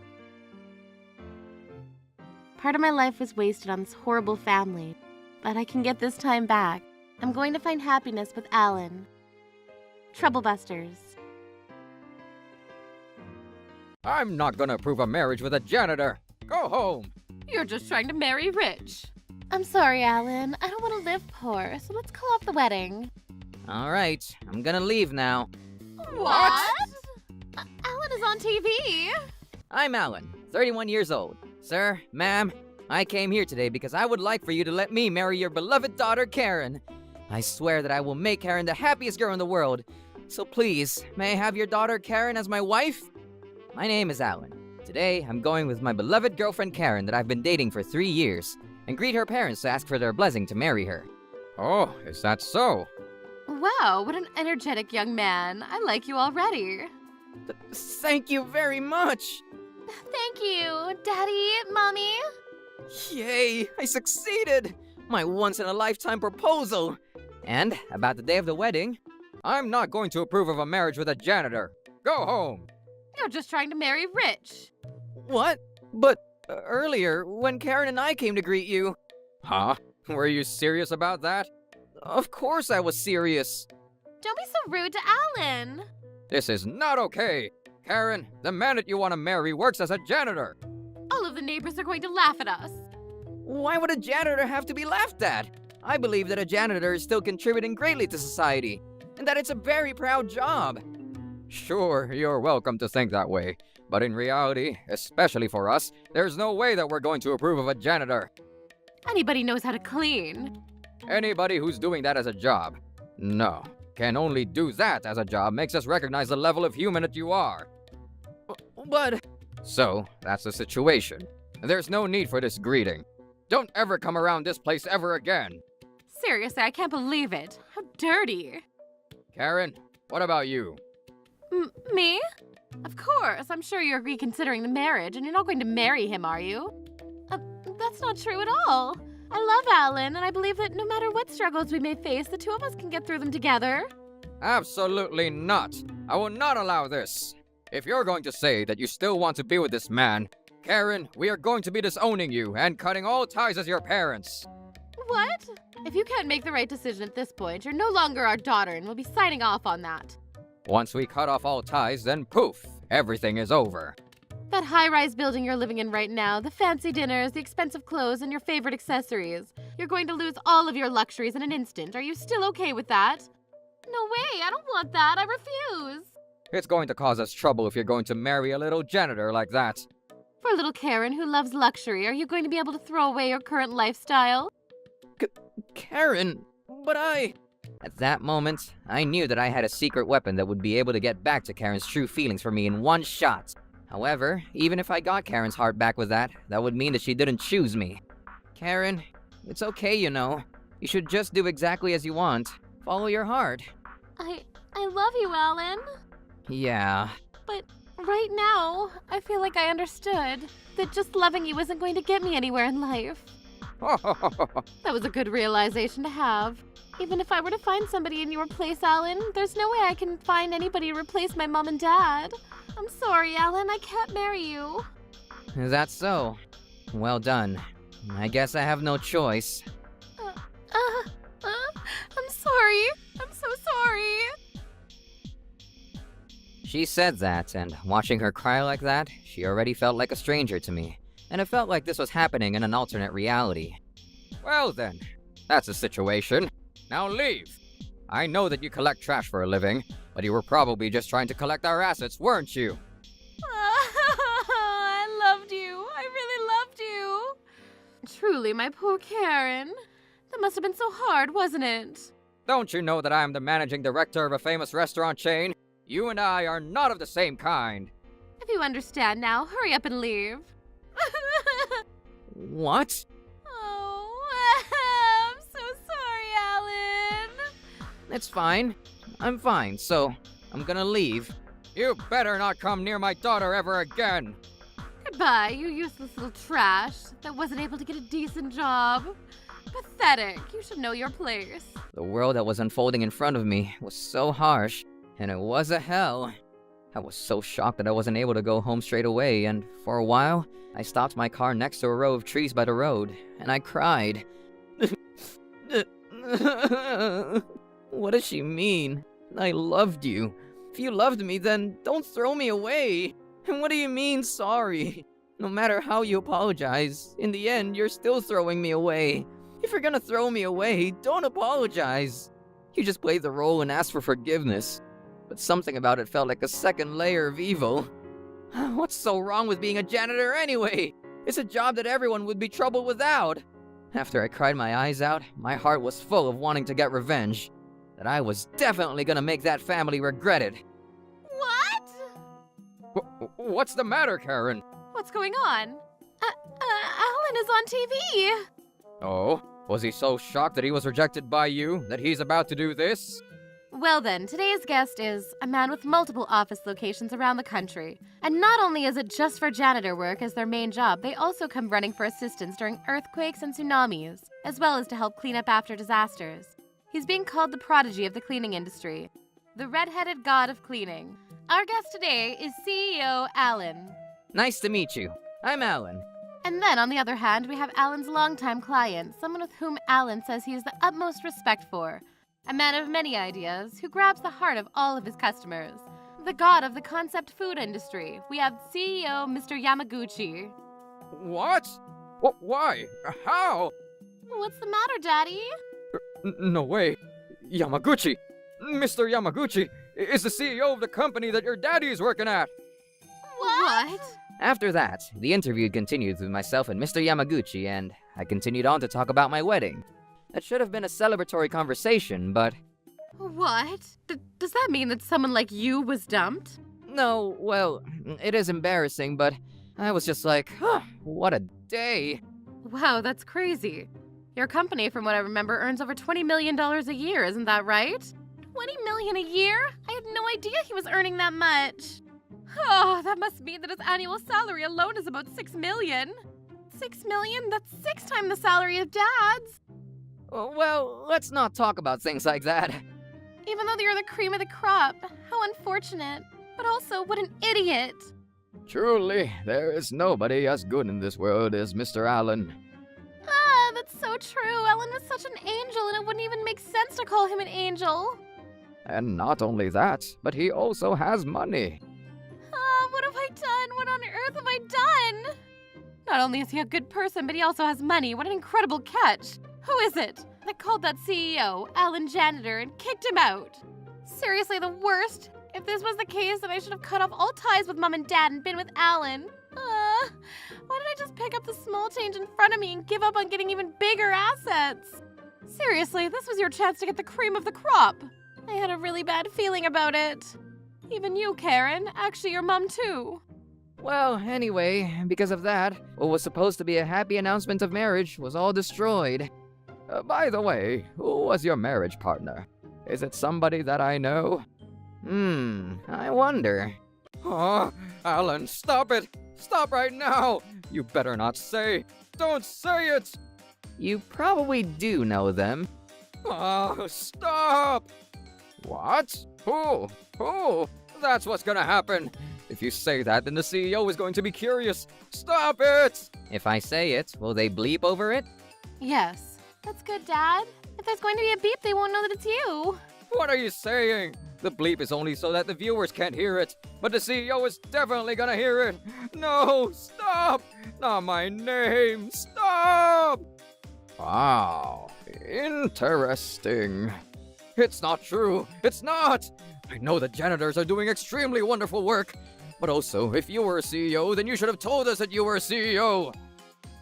Part of my life was wasted on this horrible family, but I can get this time back. I'm going to find happiness with Alan. Troublebusters. I'm not gonna approve a marriage with a janitor. Go home. You're just trying to marry rich. I'm sorry, Alan. I don't want to live poor, so let's call off the wedding. All right, I'm gonna leave now. What? Alan is on TV. I'm Alan, 31 years old. Sir, ma'am, I came here today because I would like for you to let me marry your beloved daughter, Karen. I swear that I will make Karen the happiest girl in the world. So please, may I have your daughter, Karen, as my wife? My name is Alan. Today, I'm going with my beloved girlfriend, Karen, that I've been dating for 3 years, and greet her parents to ask for their blessing to marry her. Oh, is that so? Wow, what an energetic young man. I like you already. Thank you very much! Thank you, Daddy, Mommy. Yay, I succeeded! My once-in-a-lifetime proposal! And about the day of the wedding, I'm not going to approve of a marriage with a janitor. Go home. You're just trying to marry rich. what? But earlier, when Karen and I came to greet you, Huh? Were you serious about that? of course I was serious. Don't be so rude to Alan. This is not okay. Karen, the man that you want to marry works as a janitor. All of the neighbors are going to laugh at us. Why would a janitor have to be laughed at? I believe that a janitor is still contributing greatly to society, and that it's a very proud job. Sure, you're welcome to think that way. But in reality, especially for us, there's no way that we're going to approve of a janitor. Anybody knows how to clean. Anybody who's doing that as a job. No. Can only do that as a job makes us recognize the level of human that you are. But So, that's the situation. There's no need for this greeting. Don't ever come around this place ever again. Seriously, I can't believe it. How dirty. Karen, what about you? Me? Of course. I'm sure you're reconsidering the marriage, and you're not going to marry him, are you? That's not true at all. I love Alan, and I believe that no matter what struggles we may face, the two of us can get through them together. Absolutely not. I will not allow this. If you're going to say that you still want to be with this man, Karen, we are going to be disowning you and cutting all ties as your parents. What? If you can't make the right decision at this point, you're no longer our daughter, and we'll be signing off on that. Once we cut off all ties, then poof, everything is over. That high-rise building you're living in right now, the fancy dinners, the expensive clothes, and your favorite accessories. You're going to lose all of your luxuries in an instant. Are you still okay with that? No way, I don't want that. I refuse. It's going to cause us trouble if you're going to marry a little janitor like that. For little Karen who loves luxury, are you going to be able to throw away your current lifestyle? Karen, but At that moment, I knew that I had a secret weapon that would be able to get back to Karen's true feelings for me in one shot. However, even if I got Karen's heart back with that, that would mean that she didn't choose me. Karen, it's okay, you know. You should just do exactly as you want. Follow your heart. I love you, Alan. Yeah. But right now, I feel like I understood that just loving you isn't going to get me anywhere in life. That was a good realization to have. Even if I were to find somebody in your place, Alan, there's no way I can find anybody to replace my mom and dad. I'm sorry, Alan, I can't marry you. Is that so? Well done. I guess I have no choice. I'm sorry. I'm so sorry. She said that, and watching her cry like that, she already felt like a stranger to me. And it felt like this was happening in an alternate reality. Well then, that's the situation. Now leave. I know that you collect trash for a living, but you were probably just trying to collect our assets, weren't you? I loved you. I really loved you. Truly, my poor Karen. That must have been so hard, wasn't it? Don't you know that I am the managing director of a famous restaurant chain? You and I are not of the same kind. If you understand now, hurry up and leave. What? Oh, I'm so sorry, Alan. It's fine. I'm fine, so I'm gonna leave. You better not come near my daughter ever again. Goodbye, you useless little trash that wasn't able to get a decent job. Pathetic. You should know your place. The world that was unfolding in front of me was so harsh, and it was a hell. I was so shocked that I wasn't able to go home straight away, and for a while, I stopped my car next to a row of trees by the road, and I cried. What does she mean? I loved you. If you loved me, then don't throw me away. And what do you mean, sorry? No matter how you apologize, in the end, you're still throwing me away. If you're gonna throw me away, don't apologize. You just played the role and asked for forgiveness. But something about it felt like a second layer of evil. What's so wrong with being a janitor anyway? It's a job that everyone would be troubled without. After I cried my eyes out, my heart was full of wanting to get revenge. That I was definitely gonna make that family regret it. What? What's the matter, Karen? What's going on? Alan is on TV. Oh, was he so shocked that he was rejected by you that he's about to do this? Well then, today's guest is a man with multiple office locations around the country. And not only is it just for janitor work as their main job, they also come running for assistance during earthquakes and tsunamis, as well as to help clean up after disasters. He's being called the prodigy of the cleaning industry, the red-headed god of cleaning. Our guest today is CEO Alan. Nice to meet you. I'm Alan. And then, on the other hand, we have Alan's longtime client, someone with whom Alan says he has the utmost respect for. A man of many ideas who grabs the heart of all of his customers. The god of the concept food industry. We have CEO Mr. Yamaguchi. What? Why? How? What's the matter, Daddy? No way. Yamaguchi! Mr. Yamaguchi is the CEO of the company that your daddy is working at! What? After that, the interview continued with myself and Mr. Yamaguchi, and I continued on to talk about my wedding. That should have been a celebratory conversation, but... What? Does that mean that someone like you was dumped? No, well, it is embarrassing, but I was just like, what a day. Wow, that's crazy. Your company, from what I remember, earns over $20 million a year, isn't that right? $20 million a year? I had no idea he was earning that much. Oh, that must mean that his annual salary alone is about $6 million. $6 million? That's 6 times the salary of Dad's. Well, let's not talk about things like that. Even though you're the cream of the crop, how unfortunate. But also, what an idiot. Truly, there is nobody as good in this world as Mr. Allen. Ah, that's so true. Alan was such an angel, and it wouldn't even make sense to call him an angel. And not only that, but he also has money. What have I done? What on earth have I done? Not only is he a good person, but he also has money. What an incredible catch. Who is it that called that CEO, Alan Janitor, and kicked him out? Seriously, the worst. If this was the case, then I should have cut off all ties with Mom and Dad and been with Alan. Why did I just pick up the small change in front of me and give up on getting even bigger assets? Seriously, this was your chance to get the cream of the crop. I had a really bad feeling about it. Even you, Karen. Actually, your mom, too. Well, anyway, because of that, what was supposed to be a happy announcement of marriage was all destroyed. By the way, who was your marriage partner? Is it somebody that I know? I wonder. Oh, Alan, stop it! Stop right now! You better not say! Don't say it! You probably do know them. Oh, stop! What? Who? That's what's gonna happen. If you say that, then the CEO is going to be curious. Stop it! If I say it, will they bleep over it? Yes. That's good, Dad. If there's going to be a beep, they won't know that it's you. What are you saying? The bleep is only so that the viewers can't hear it, but the CEO is definitely gonna hear it. No, stop! Not my name, stop! Wow, interesting. It's not true, it's not! I know the janitors are doing extremely wonderful work, but also, if you were a CEO, then you should have told us that you were a CEO.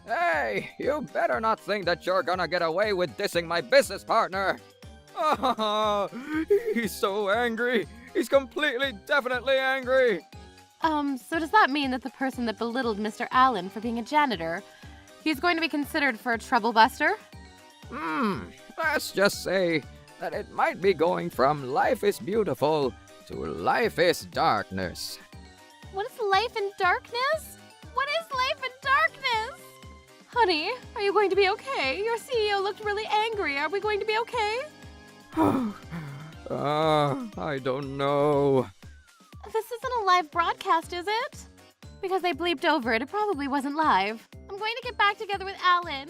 Hey, you better not think that you're gonna get away with dissing my business partner. Oh, he's so angry. He's completely, definitely angry. So does that mean that the person that belittled Mr. Allen for being a janitor, he's going to be considered for a trouble buster? Let's just say that it might be going from life is beautiful to Life is Darkness. What is life in darkness? What is life in darkness? Honey, are you going to be okay? Your CEO looked really angry. Are we going to be okay? I don't know. This isn't a live broadcast, is it? Because they bleeped over it, it probably wasn't live. I'm going to get back together with Alan.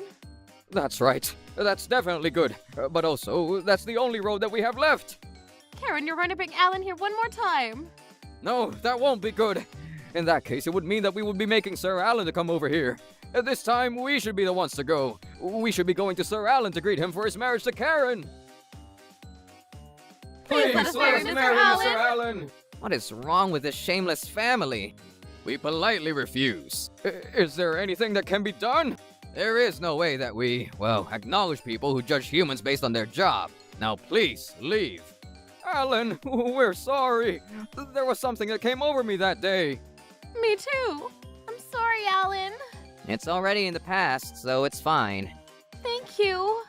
That's right. That's definitely good. But also, that's the only road that we have left. Karen, you're going to bring Alan here one more time. No, that won't be good. In that case, it would mean that we would be making Sir Alan to come over here. This time, we should be the ones to go. We should be going to Sir Alan to greet him for his marriage to Karen. Please let us marry Mr. Allen. What is wrong with this shameless family? We politely refuse. Is there anything that can be done? There is no way that we, acknowledge people who judge humans based on their job. Now please, leave. Alan, we're sorry. There was something that came over me that day. Me too. I'm sorry, Alan. It's already in the past, so it's fine. Thank you.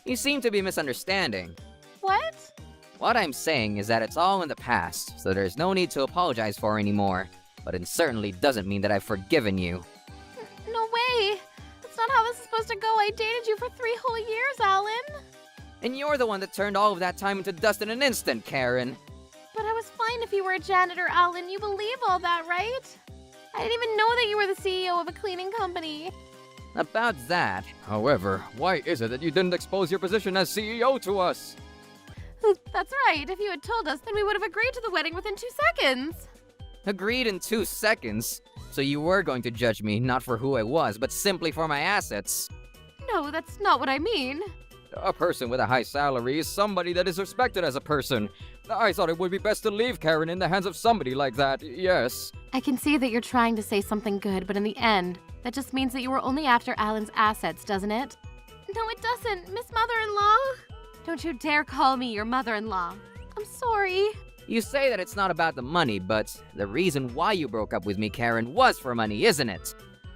You seem to be misunderstanding. What? What I'm saying is that it's all in the past, so there's no need to apologize for anymore. But it certainly doesn't mean that I've forgiven you. No way. That's not how this is supposed to go. I dated you for 3 whole years, Alan. And you're the one that turned all of that time into dust in an instant, Karen. But I was fine if you were a janitor, Alan. You believe all that, right? I didn't even know that you were the CEO of a cleaning company. About that, However, why is it that you didn't expose your position as CEO to us? That's right. If you had told us, then we would have agreed to the wedding within 2 seconds. agreed in 2 seconds. So you were going to judge me not for who I was, but simply for my assets. No, that's not what I mean. A person with a high salary is somebody that is respected as a person. I thought it would be best to leave Karen in the hands of somebody like that, yes. I can see that you're trying to say something good, but in the end, that just means that you were only after Alan's assets, doesn't it? No, it doesn't, Miss Mother-in-law. Don't you dare call me your mother-in-law. I'm sorry. You say that it's not about the money, but the reason why you broke up with me, Karen, was for money, isn't it?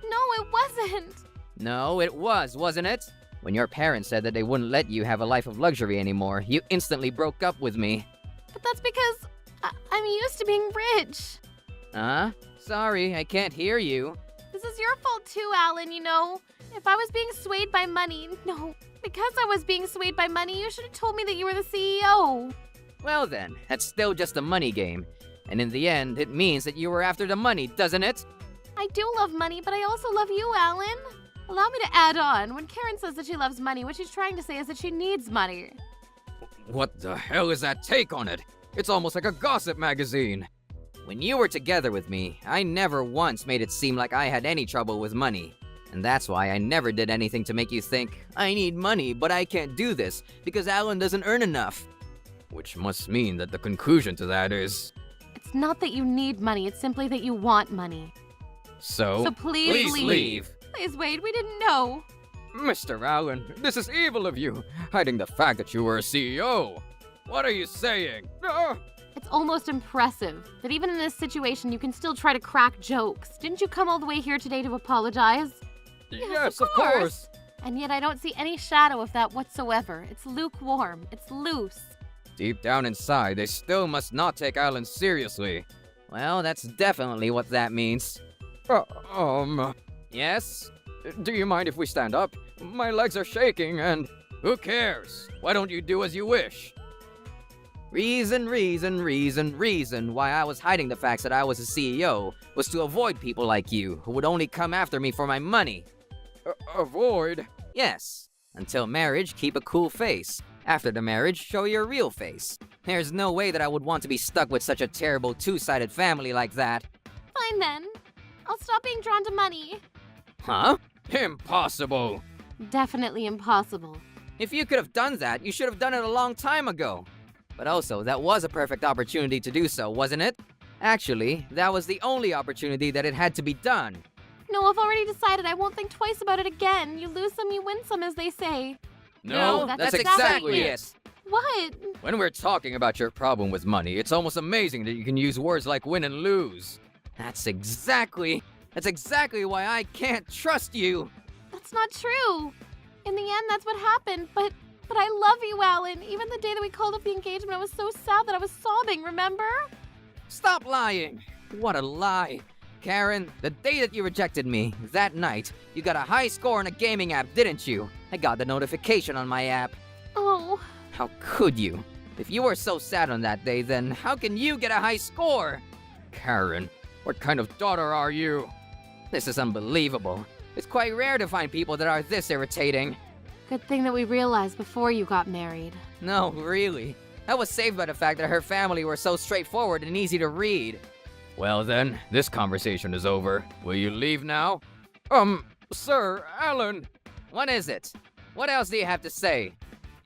No, it wasn't. No, it was, wasn't it? When your parents said that they wouldn't let you have a life of luxury anymore, you instantly broke up with me. But that's because I'm used to being rich. Huh? Sorry, I can't hear you. This is your fault too, Alan, you know. If I was being swayed by money, no. Because I was being swayed by money, you should have told me that you were the CEO. Well then, that's still just a money game. And in the end, it means that you were after the money, doesn't it? I do love money, but I also love you, Alan. Allow me to add on. When Karen says that she loves money, what she's trying to say is that she needs money. What the hell is that take on it? It's almost like a gossip magazine. When you were together with me, I never once made it seem like I had any trouble with money. And that's why I never did anything to make you think, I need money, but I can't do this, because Alan doesn't earn enough. Which must mean that the conclusion to that is... It's not that you need money, it's simply that you want money. So Please leave. Please, Wade, we didn't know. Mr. Allen, this is evil of you, hiding the fact that you were a CEO. What are you saying? It's almost impressive that even in this situation you can still try to crack jokes. Didn't you come all the way here today to apologize? Yes, of course. And yet I don't see any shadow of that whatsoever. It's lukewarm. It's loose. Deep down inside, they still must not take Allen seriously. Well, that's definitely what that means. Yes? Do you mind if we stand up? My legs are shaking and... Who cares? Why don't you do as you wish? Reason why I was hiding the facts that I was a CEO was to avoid people like you who would only come after me for my money. Avoid? Yes. Until marriage, keep a cool face. After the marriage, show your real face. There's no way that I would want to be stuck with such a terrible two-sided family like that. Fine then. I'll stop being drawn to money. Huh? Impossible! Definitely impossible. If you could have done that, you should have done it a long time ago. But also, that was a perfect opportunity to do so, wasn't it? Actually, that was the only opportunity that it had to be done. No, I've already decided I won't think twice about it again. You lose some, you win some, as they say. No, that's exactly it. What? When we're talking about your problem with money, it's almost amazing that you can use words like win and lose. That's exactly why I can't trust you. That's not true. In the end, that's what happened, but I love you, Alan. Even the day that we called up the engagement, I was so sad that I was sobbing, remember? Stop lying! What a lie! Karen, the day that you rejected me, that night, you got a high score on a gaming app, didn't you? I got the notification on my app. Oh, How could you? If you were so sad on that day, then how can you get a high score? Karen, what kind of daughter are you? This is unbelievable. It's quite rare to find people that are this irritating. good thing that we realized before you got married. No, really. I was saved by the fact that her family were so straightforward and easy to read. Well then, this conversation is over. Will you leave now? Sir, Alan. What is it? What else do you have to say?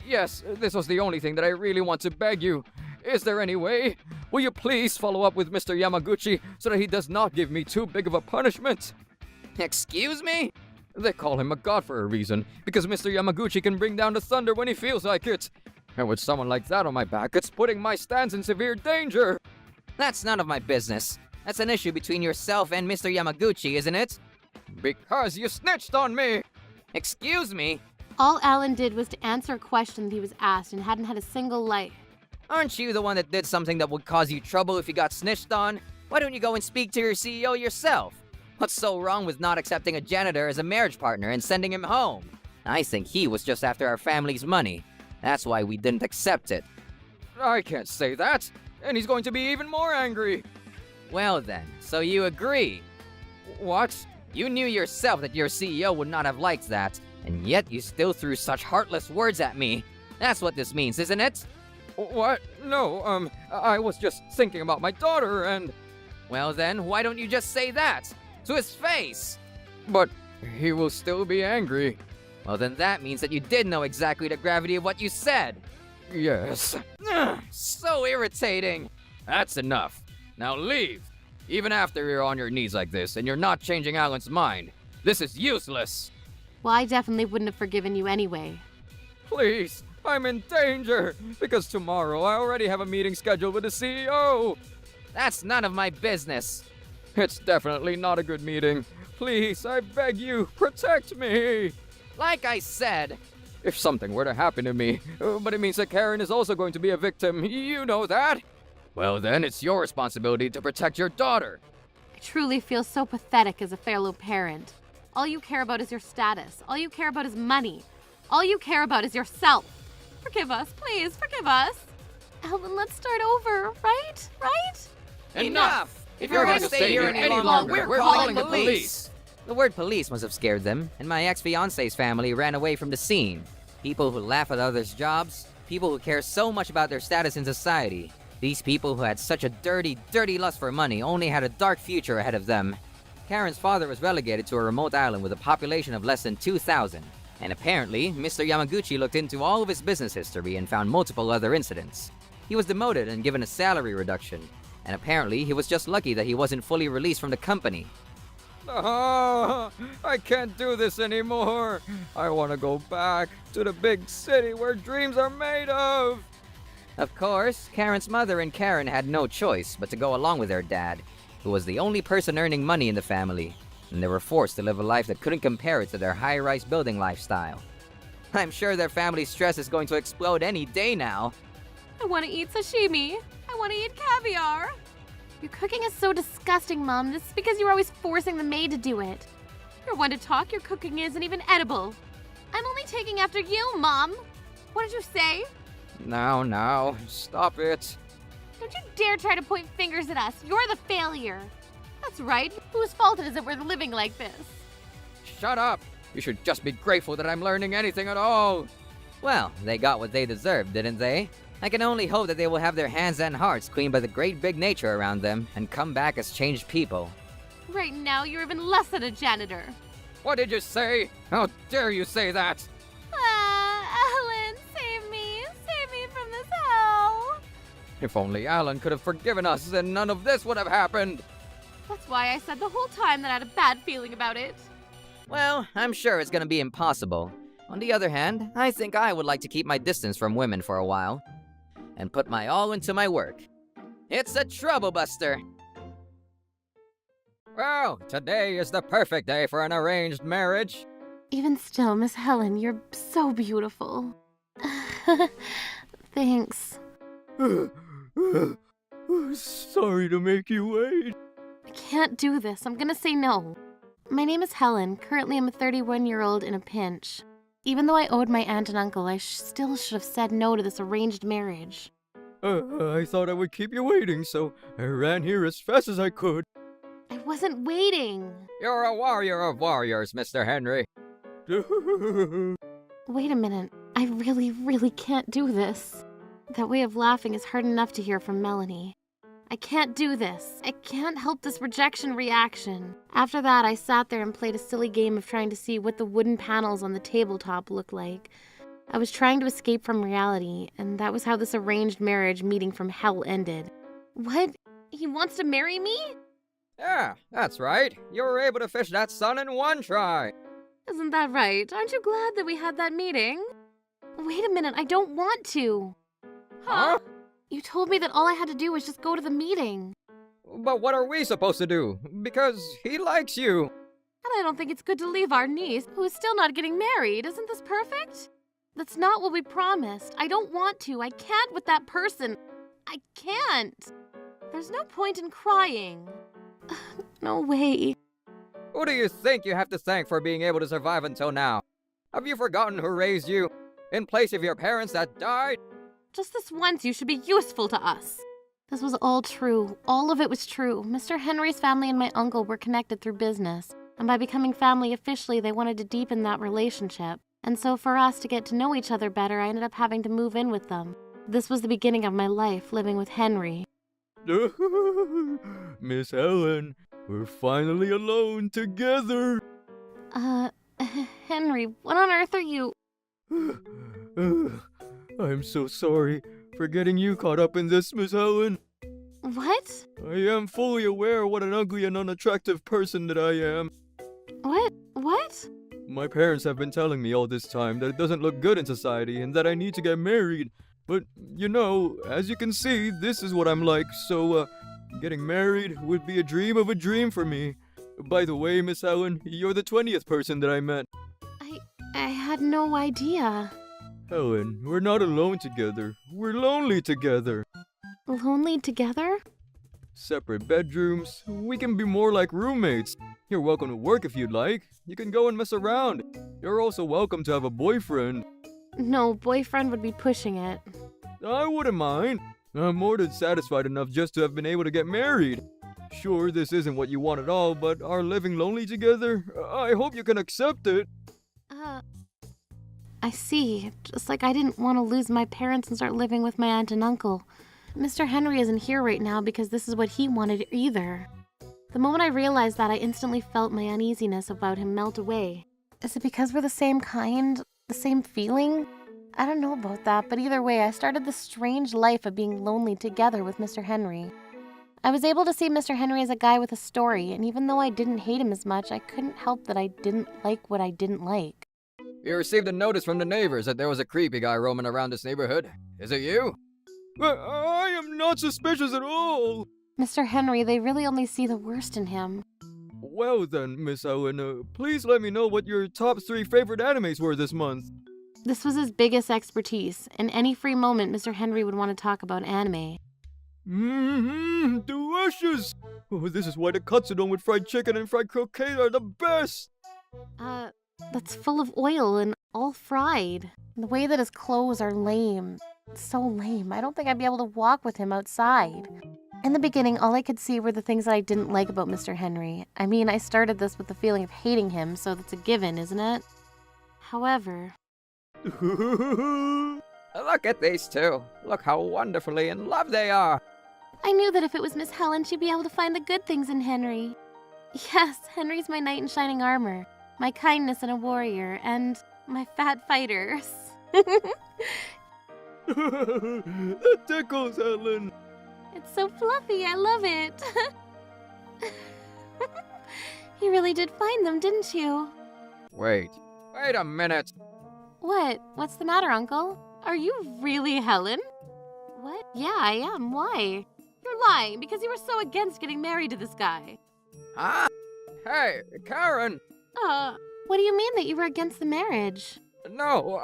Yes, this was the only thing that I really want to beg you. Is there any way? Will you please follow up with Mr. Yamaguchi so that he does not give me too big of a punishment? Excuse me? They call him a god for a reason, because Mr. Yamaguchi can bring down the thunder when he feels like it. And with someone like that on my back, it's putting my stance in severe danger. That's none of my business. That's an issue between yourself and Mr. Yamaguchi, isn't it? Because you snitched on me! Excuse me? All Alan did was to answer a question that he was asked and hadn't had a single lie. Aren't you the one that did something that would cause you trouble if you got snitched on? Why don't you go and speak to your CEO yourself? What's so wrong with not accepting a janitor as a marriage partner and sending him home? I think he was just after our family's money. That's why we didn't accept it. I can't say that, and he's going to be even more angry. Well then, so you agree? What? You knew yourself that your CEO would not have liked that, and yet you still threw such heartless words at me. That's what this means, isn't it? What? No, I was just thinking about my daughter and... Well then, why don't you just say that? To his face! But he will still be angry. Well then that means that you did know exactly the gravity of what you said. Yes. Ugh, so irritating. That's enough. Now leave. Even after you're on your knees like this and you're not changing Alan's mind. This is useless. Well, I definitely wouldn't have forgiven you anyway. Please, I'm in danger. Because tomorrow I already have a meeting scheduled with the CEO. That's none of my business. It's definitely not a good meeting. Please, I beg you, protect me. Like I said, If something were to happen to me, but it means that Karen is also going to be a victim, you know that? Well then, it's your responsibility to protect your daughter. I truly feel so pathetic as a fellow parent. All you care about is your status. All you care about is money. All you care about is yourself. Forgive us, please, forgive us. Ellen, let's start over, right? Right? enough! If you're going to stay here any longer, we're calling the police. The word police must have scared them, and my ex-fiance's family ran away from the scene. People who laugh at others' jobs, people who care so much about their status in society. These people who had such a dirty, dirty lust for money only had a dark future ahead of them. Karen's father was relegated to a remote island with a population of less than 2,000. And apparently, Mr. Yamaguchi looked into all of his business history and found multiple other incidents. He was demoted and given a salary reduction. And apparently, he was just lucky that he wasn't fully released from the company. Ah, I can't do this anymore. I want to go back to the big city where dreams are made of. Of course, Karen's mother and Karen had no choice but to go along with their dad, who was the only person earning money in the family, and they were forced to live a life that couldn't compare it to their high-rise building lifestyle. I'm sure their family's stress is going to explode any day now. I want to eat sashimi. I want to eat caviar. Your cooking is so disgusting, Mom. This is because you're always forcing the maid to do it. You're one to talk, your cooking isn't even edible. I'm only taking after you, Mom. What did you say? Now, stop it. Don't you dare try to point fingers at us. You're the failure. That's right. Whose fault is it we're living like this? Shut up. You should just be grateful that I'm learning anything at all. Well, they got what they deserved, didn't they? I can only hope that they will have their hands and hearts cleaned by the great big nature around them and come back as changed people. Right now, you're even less than a janitor. What did you say? How dare you say that? Ellen, save me. Save me from this hell. If only Alan could have forgiven us, then none of this would have happened. That's why I said the whole time that I had a bad feeling about it. Well, I'm sure it's gonna be impossible. On the other hand, I think I would like to keep my distance from women for a while and put my all into my work. It's a trouble buster. Well, today is the perfect day for an arranged marriage. Even still, Miss Helen, you're so beautiful. Thanks. Sorry to make you wait. I can't do this. I'm gonna say no. My name is Helen. Currently, I'm a 31-year-old in a pinch. Even though I owed my aunt and uncle, I still should have said no to this arranged marriage. I thought I would keep you waiting, so I ran here as fast as I could. I wasn't waiting. You're a warrior of warriors, Mr. Henry. Wait a minute. I really can't do this. That way of laughing is hard enough to hear from Melanie. I can't do this. I can't help this rejection reaction. After that, I sat there and played a silly game of trying to see what the wooden panels on the tabletop looked like. I was trying to escape from reality, and that was how this arranged marriage meeting from hell ended. What? He wants to marry me? Yeah, that's right. You were able to fish that sun in one try. Isn't that right? Aren't you glad that we had that meeting? Wait a minute, I don't want to. Huh? You told me that all I had to do was just go to the meeting. But what are we supposed to do? Because he likes you. And I don't think it's good to leave our niece, who is still not getting married. Isn't this perfect? That's not what we promised. I don't want to. I can't with that person. I can't. There's no point in crying. No way. Who do you think you have to thank for being able to survive until now? Have you forgotten who raised you? In place of your parents that died? Just this once, you should be useful to us. This was all true. All of it was true. Mr. Henry's family and my uncle were connected through business. And by becoming family officially, they wanted to deepen that relationship. And so for us to get to know each other better, I ended up having to move in with them. This was the beginning of my life, living with Henry. Miss Helen, we're finally alone together. Henry, what on earth are you... I'm so sorry for getting you caught up in this, Miss Helen. What? I am fully aware what an ugly and unattractive person that I am. What? My parents have been telling me all this time that it doesn't look good in society and that I need to get married. But, you know, as you can see, this is what I'm like, so, getting married would be a dream of a dream for me. By the way, Miss Helen, you're the 20th person that I met. I had no idea. Helen, we're not alone together. We're lonely together. Lonely together? Separate bedrooms. We can be more like roommates. You're welcome to work if you'd like. You can go and mess around. You're also welcome to have a boyfriend. No, boyfriend would be pushing it. I wouldn't mind. I'm more than satisfied enough just to have been able to get married. Sure, this isn't what you want at all, but our living lonely together, I hope you can accept it. I see. Just like I didn't want to lose my parents and start living with my aunt and uncle. Mr. Henry isn't here right now because this is what he wanted either. The moment I realized that, I instantly felt my uneasiness about him melt away. Is it because we're the same kind? The same feeling? I don't know about that, but either way, I started this strange life of being lonely together with Mr. Henry. I was able to see Mr. Henry as a guy with a story, and even though I didn't hate him as much, I couldn't help that I didn't like what I didn't like. You received a notice from the neighbors that there was a creepy guy roaming around this neighborhood. Is it you? I am not suspicious at all. Mr. Henry, they really only see the worst in him. Well then, Miss Owen, please let me know what your top 3 favorite animes were this month. This was his biggest expertise. In any free moment, Mr. Henry would want to talk about anime. Delicious! Oh, this is why the katsudon with fried chicken and fried croquette are the best! That's full of oil and all fried. The way that his clothes are lame. So lame. I don't think I'd be able to walk with him outside. In the beginning, all I could see were the things that I didn't like about Mr. Henry. I mean, I started this with the feeling of hating him, so that's a given, isn't it? However... Look at these two. Look how wonderfully in love they are. I knew that if it was Miss Helen, she'd be able to find the good things in Henry. Yes, Henry's my knight in shining armor, my kindness and a warrior, and my fat fighters. That tickles, Helen. It's so fluffy, I love it. You really did find them, didn't you? Wait a minute. What? What's the matter, Uncle? Are you really Helen? What? Yeah, I am. Why? You're lying because you were so against getting married to this guy. Huh? Hey, Karen. What do you mean that you were against the marriage? No,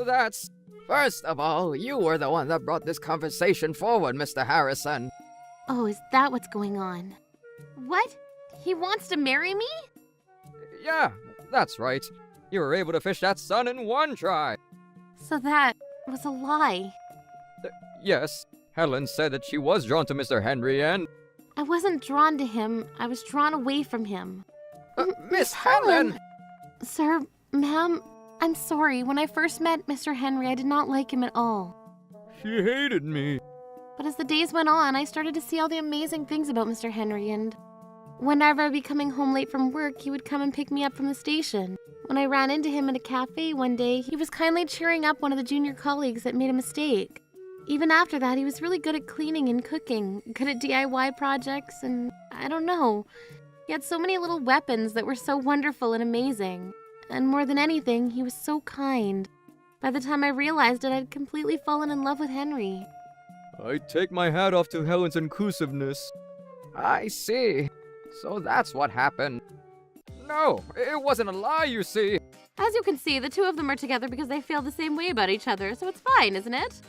that's... First of all, you were the one that brought this conversation forward, Mr. Harrison. Oh, is that what's going on? What? He wants to marry me? Yeah, that's right. You were able to fish that son in one try. So that was a lie. Yes, Helen said that she was drawn to Mr. Henry and... I wasn't drawn to him. I was drawn away from him. Miss Helen! Sir, ma'am, I'm sorry. When I first met Mr. Henry, I did not like him at all. She hated me. But as the days went on, I started to see all the amazing things about Mr. Henry, and whenever I'd be coming home late from work, he would come and pick me up from the station. When I ran into him in a cafe one day, he was kindly cheering up one of the junior colleagues that made a mistake. Even after that, he was really good at cleaning and cooking, good at DIY projects, and I don't know. He had so many little weapons that were so wonderful and amazing. And more than anything, he was so kind. By the time I realized it, I'd completely fallen in love with Henry. I take my hat off to Helen's inclusiveness. I see. So that's what happened. No, it wasn't a lie, you see. As you can see, the two of them are together because they feel the same way about each other, so it's fine, isn't it?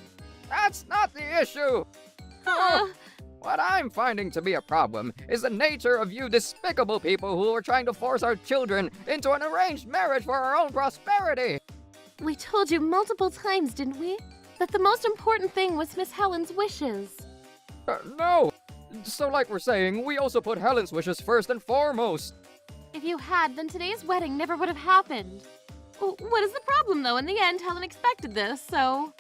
That's not the issue. What I'm finding to be a problem is the nature of you despicable people who are trying to force our children into an arranged marriage for our own prosperity. We told you multiple times, didn't we? That the most important thing was Miss Helen's wishes. No. So like we're saying, we also put Helen's wishes first and foremost. If you had, then today's wedding never would have happened. What is the problem, though? In the end, Helen expected this, so...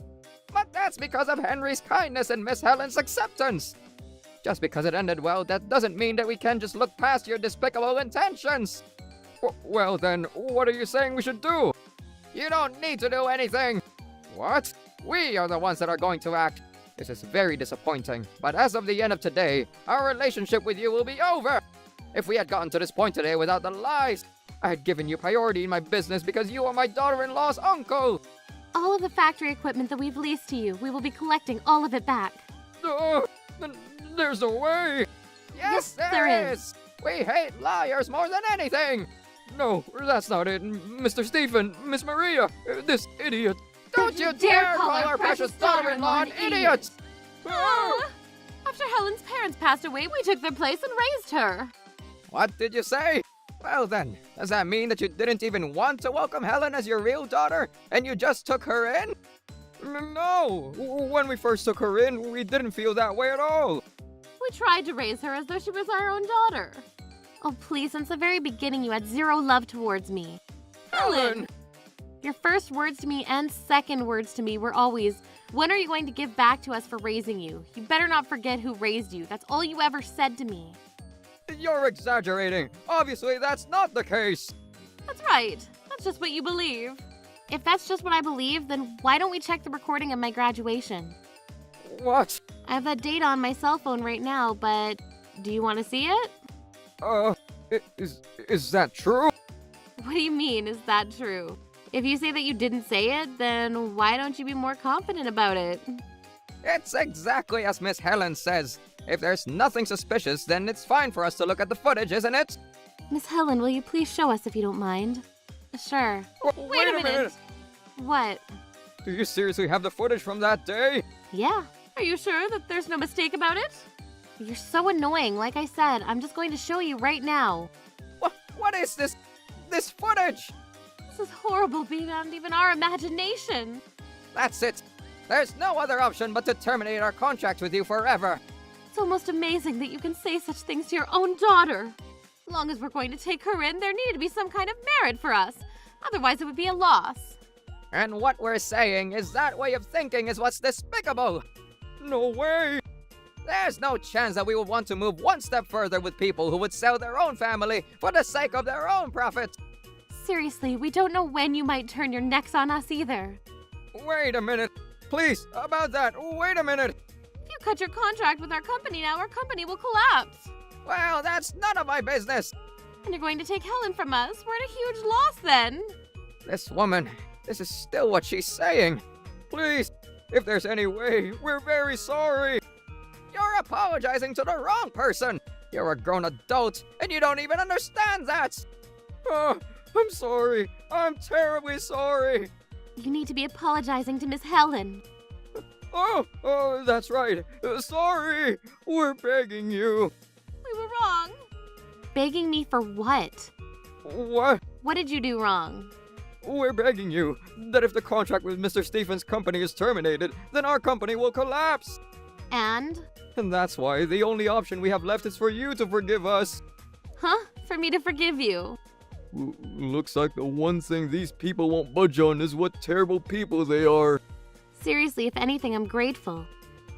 But that's because of Henry's kindness and Miss Helen's acceptance. Just because it ended well, that doesn't mean that we can just look past your despicable intentions. Well then, what are you saying we should do? You don't need to do anything. What? We are the ones that are going to act. This is very disappointing, but as of the end of today, our relationship with you will be over. If we had gotten to this point today without the lies, I had given you priority in my business because you are my daughter-in-law's uncle. All of the factory equipment that we've leased to you, we will be collecting all of it back. There's no way. Yes, there is. We hate liars more than anything. No, that's not it. Mr. Stephen, Miss Maria, this idiot. Don't you dare call our precious daughter-in-law an idiot! After Helen's parents passed away, we took their place and raised her. What did you say? Well then, does that mean that you didn't even want to welcome Helen as your real daughter, and you just took her in? No! When we first took her in, we didn't feel that way at all. We tried to raise her as though she was our own daughter. Oh please, since the very beginning you had zero love towards me. Helen! Your first words to me and second words to me were always, when are you going to give back to us for raising you? You better not forget who raised you. That's all you ever said to me. You're exaggerating. Obviously, that's not the case. That's right. That's just what you believe. If that's just what I believe, then why don't we check the recording of my graduation? What? I have that date on my cell phone right now, but do you want to see it? Is that true? What do you mean, is that true? If you say that you didn't say it, then why don't you be more confident about it? It's exactly as Miss Helen says. If there's nothing suspicious, then it's fine for us to look at the footage, isn't it? Miss Helen, will you please show us if you don't mind? Sure. Wait a minute! What? Do you seriously have the footage from that day? Yeah. Are you sure that there's no mistake about it? You're so annoying. Like I said, I'm just going to show you right now. What is this footage? This is horrible beyond even our imagination. That's it. There's no other option but to terminate our contract with you forever. It's almost amazing that you can say such things to your own daughter. As long as we're going to take her in, there needed to be some kind of merit for us. Otherwise, it would be a loss. And what we're saying is that way of thinking is what's despicable. No way. There's no chance that we would want to move one step further with people who would sell their own family for the sake of their own profit. Seriously, we don't know when you might turn your necks on us either. Wait a minute. Please, about that, wait a minute. If you cut your contract with our company now, our company will collapse. Well, that's none of my business. And you're going to take Helen from us. We're at a huge loss then. This woman, this is still what she's saying. Please, if there's any way, we're very sorry. You're apologizing to the wrong person. You're a grown adult, and you don't even understand that. Oh, I'm sorry. I'm terribly sorry. You need to be apologizing to Miss Helen. Oh, that's right. Sorry. We're begging you. We were wrong. Begging me for what? What? What did you do wrong? We're begging you that if the contract with Mr. Stephen's company is terminated, then our company will collapse. And? And that's why the only option we have left is for you to forgive us. Huh? For me to forgive you? Looks like the one thing these people won't budge on is what terrible people they are. Seriously, if anything, I'm grateful.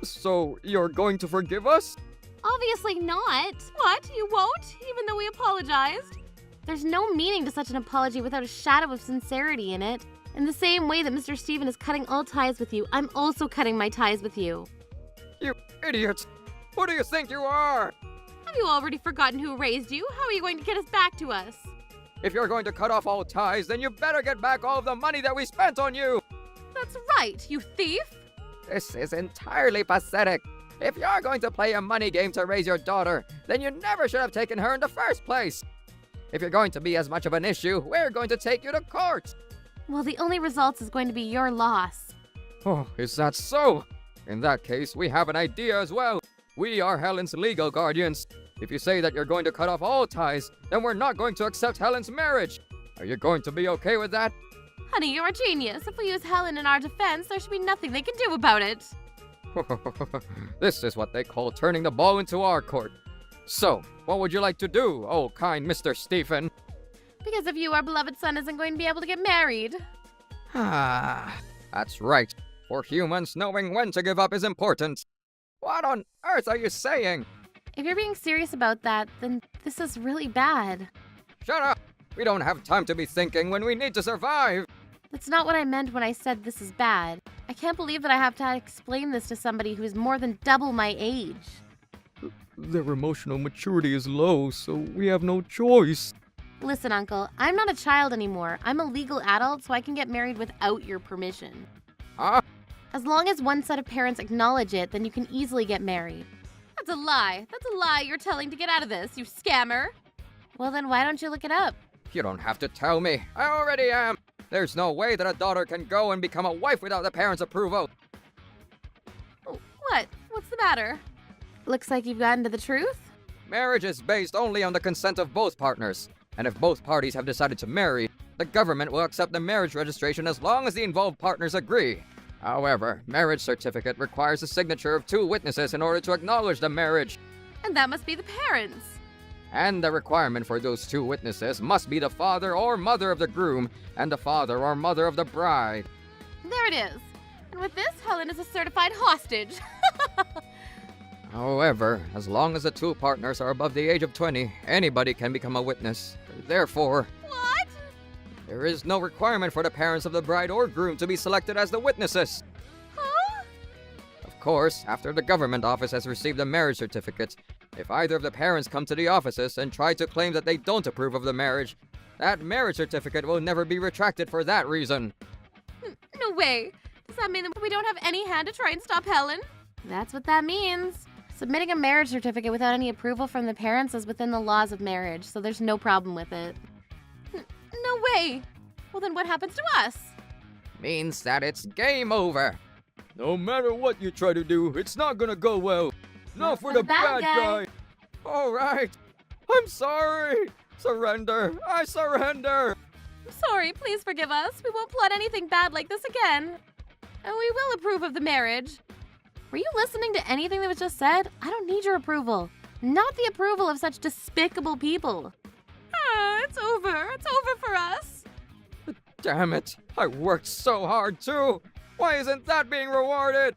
So, you're going to forgive us? Obviously not. What? You won't? Even though we apologized? There's no meaning to such an apology without a shadow of sincerity in it. In the same way that Mr. Stephen is cutting all ties with you, I'm also cutting my ties with you. You idiot! Who do you think you are? Have you already forgotten who raised you? How are you going to get us back to us? If you're going to cut off all ties, then you better get back all of the money that we spent on you! That's right, you thief! This is entirely pathetic. If you're going to play a money game to raise your daughter, then you never should have taken her in the first place. If you're going to be as much of an issue, we're going to take you to court. Well, the only results is going to be your loss. Oh, is that so? In that case, we have an idea as well. We are Helen's legal guardians. If you say that you're going to cut off all ties, then we're not going to accept Helen's marriage. Are you going to be okay with that? Honey, you're a genius. If we use Helen in our defense, there should be nothing they can do about it. This is what they call turning the ball into our court. So, what would you like to do, oh kind Mr. Stephen? Because of you, our beloved son isn't going to be able to get married. Ah, that's right. For humans, knowing when to give up is important. What on earth are you saying? If you're being serious about that, then this is really bad. Shut up! We don't have time to be thinking when we need to survive! That's not what I meant when I said this is bad. I can't believe that I have to explain this to somebody who is more than double my age. Their emotional maturity is low, so we have no choice. Listen, Uncle, I'm not a child anymore. I'm a legal adult, so I can get married without your permission. Huh? As long as one set of parents acknowledge it, then you can easily get married. That's a lie. That's a lie you're telling to get out of this, you scammer. Well, then why don't you look it up? You don't have to tell me. I already am. There's no way that a daughter can go and become a wife without the parents' approval. What? What's the matter? Looks like you've gotten to the truth? Marriage is based only on the consent of both partners. And if both parties have decided to marry, the government will accept the marriage registration as long as the involved partners agree. However, marriage certificate requires the signature of 2 witnesses in order to acknowledge the marriage. And that must be the parents. And the requirement for those 2 witnesses must be the father or mother of the groom and the father or mother of the bride. There it is. And with this, Helen is a certified hostage. However, as long as the 2 partners are above the age of 20, anybody can become a witness. Therefore, What? there is no requirement for the parents of the bride or groom to be selected as the witnesses. Huh? Of course, after the government office has received the marriage certificate, if either of the parents come to the offices and try to claim that they don't approve of the marriage, that marriage certificate will never be retracted for that reason. No way. Does that mean that we don't have any hand to try and stop Helen? That's what that means. Submitting a marriage certificate without any approval from the parents is within the laws of marriage, so there's no problem with it. No way! Well, then what happens to us? Means that it's game over. No matter what you try to do, it's not gonna go well. Not for the bad guy. All right. I'm sorry. Surrender. I surrender. I'm sorry, please forgive us. We won't plot anything bad like this again. And we will approve of the marriage. Were you listening to anything that was just said? I don't need your approval. Not the approval of such despicable people. It's over. It's over for us. Damn it. I worked so hard too. Why isn't that being rewarded?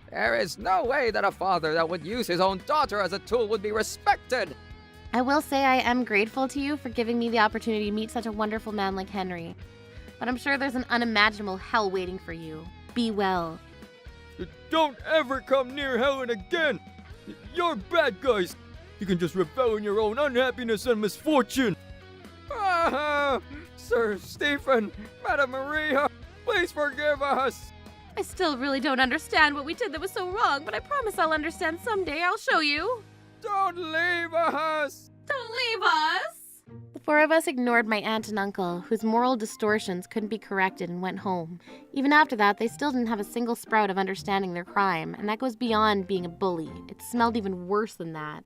There is no way that a father that would use his own daughter as a tool would be respected. I will say I am grateful to you for giving me the opportunity to meet such a wonderful man like Henry. But I'm sure there's an unimaginable hell waiting for you. Be well. Don't ever come near Helen again. You're bad guys. You can just revel in your own unhappiness and misfortune. Sir Stephen, Madam Maria, please forgive us. I still really don't understand what we did that was so wrong, but I promise I'll understand someday. I'll show you. Don't leave us. Don't leave us! The 4 of us ignored my aunt and uncle, whose moral distortions couldn't be corrected, and went home. Even after that, they still didn't have a single sprout of understanding their crime, and that goes beyond being a bully. It smelled even worse than that.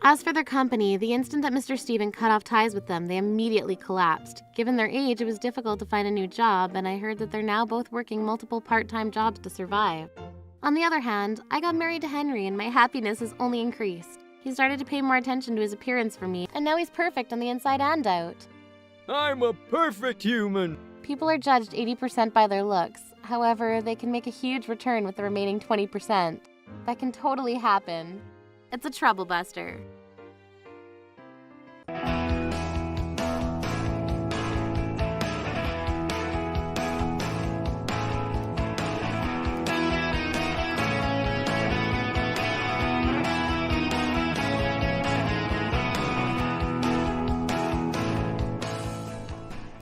As for their company, the instant that Mr. Stephen cut off ties with them, they immediately collapsed. Given their age, it was difficult to find a new job, and I heard that they're now both working multiple part-time jobs to survive. On the other hand, I got married to Henry, and my happiness has only increased. He started to pay more attention to his appearance for me, and now he's perfect on the inside and out. I'm a perfect human. People are judged 80% by their looks. However, they can make a huge return with the remaining 20%. That can totally happen. It's a trouble buster.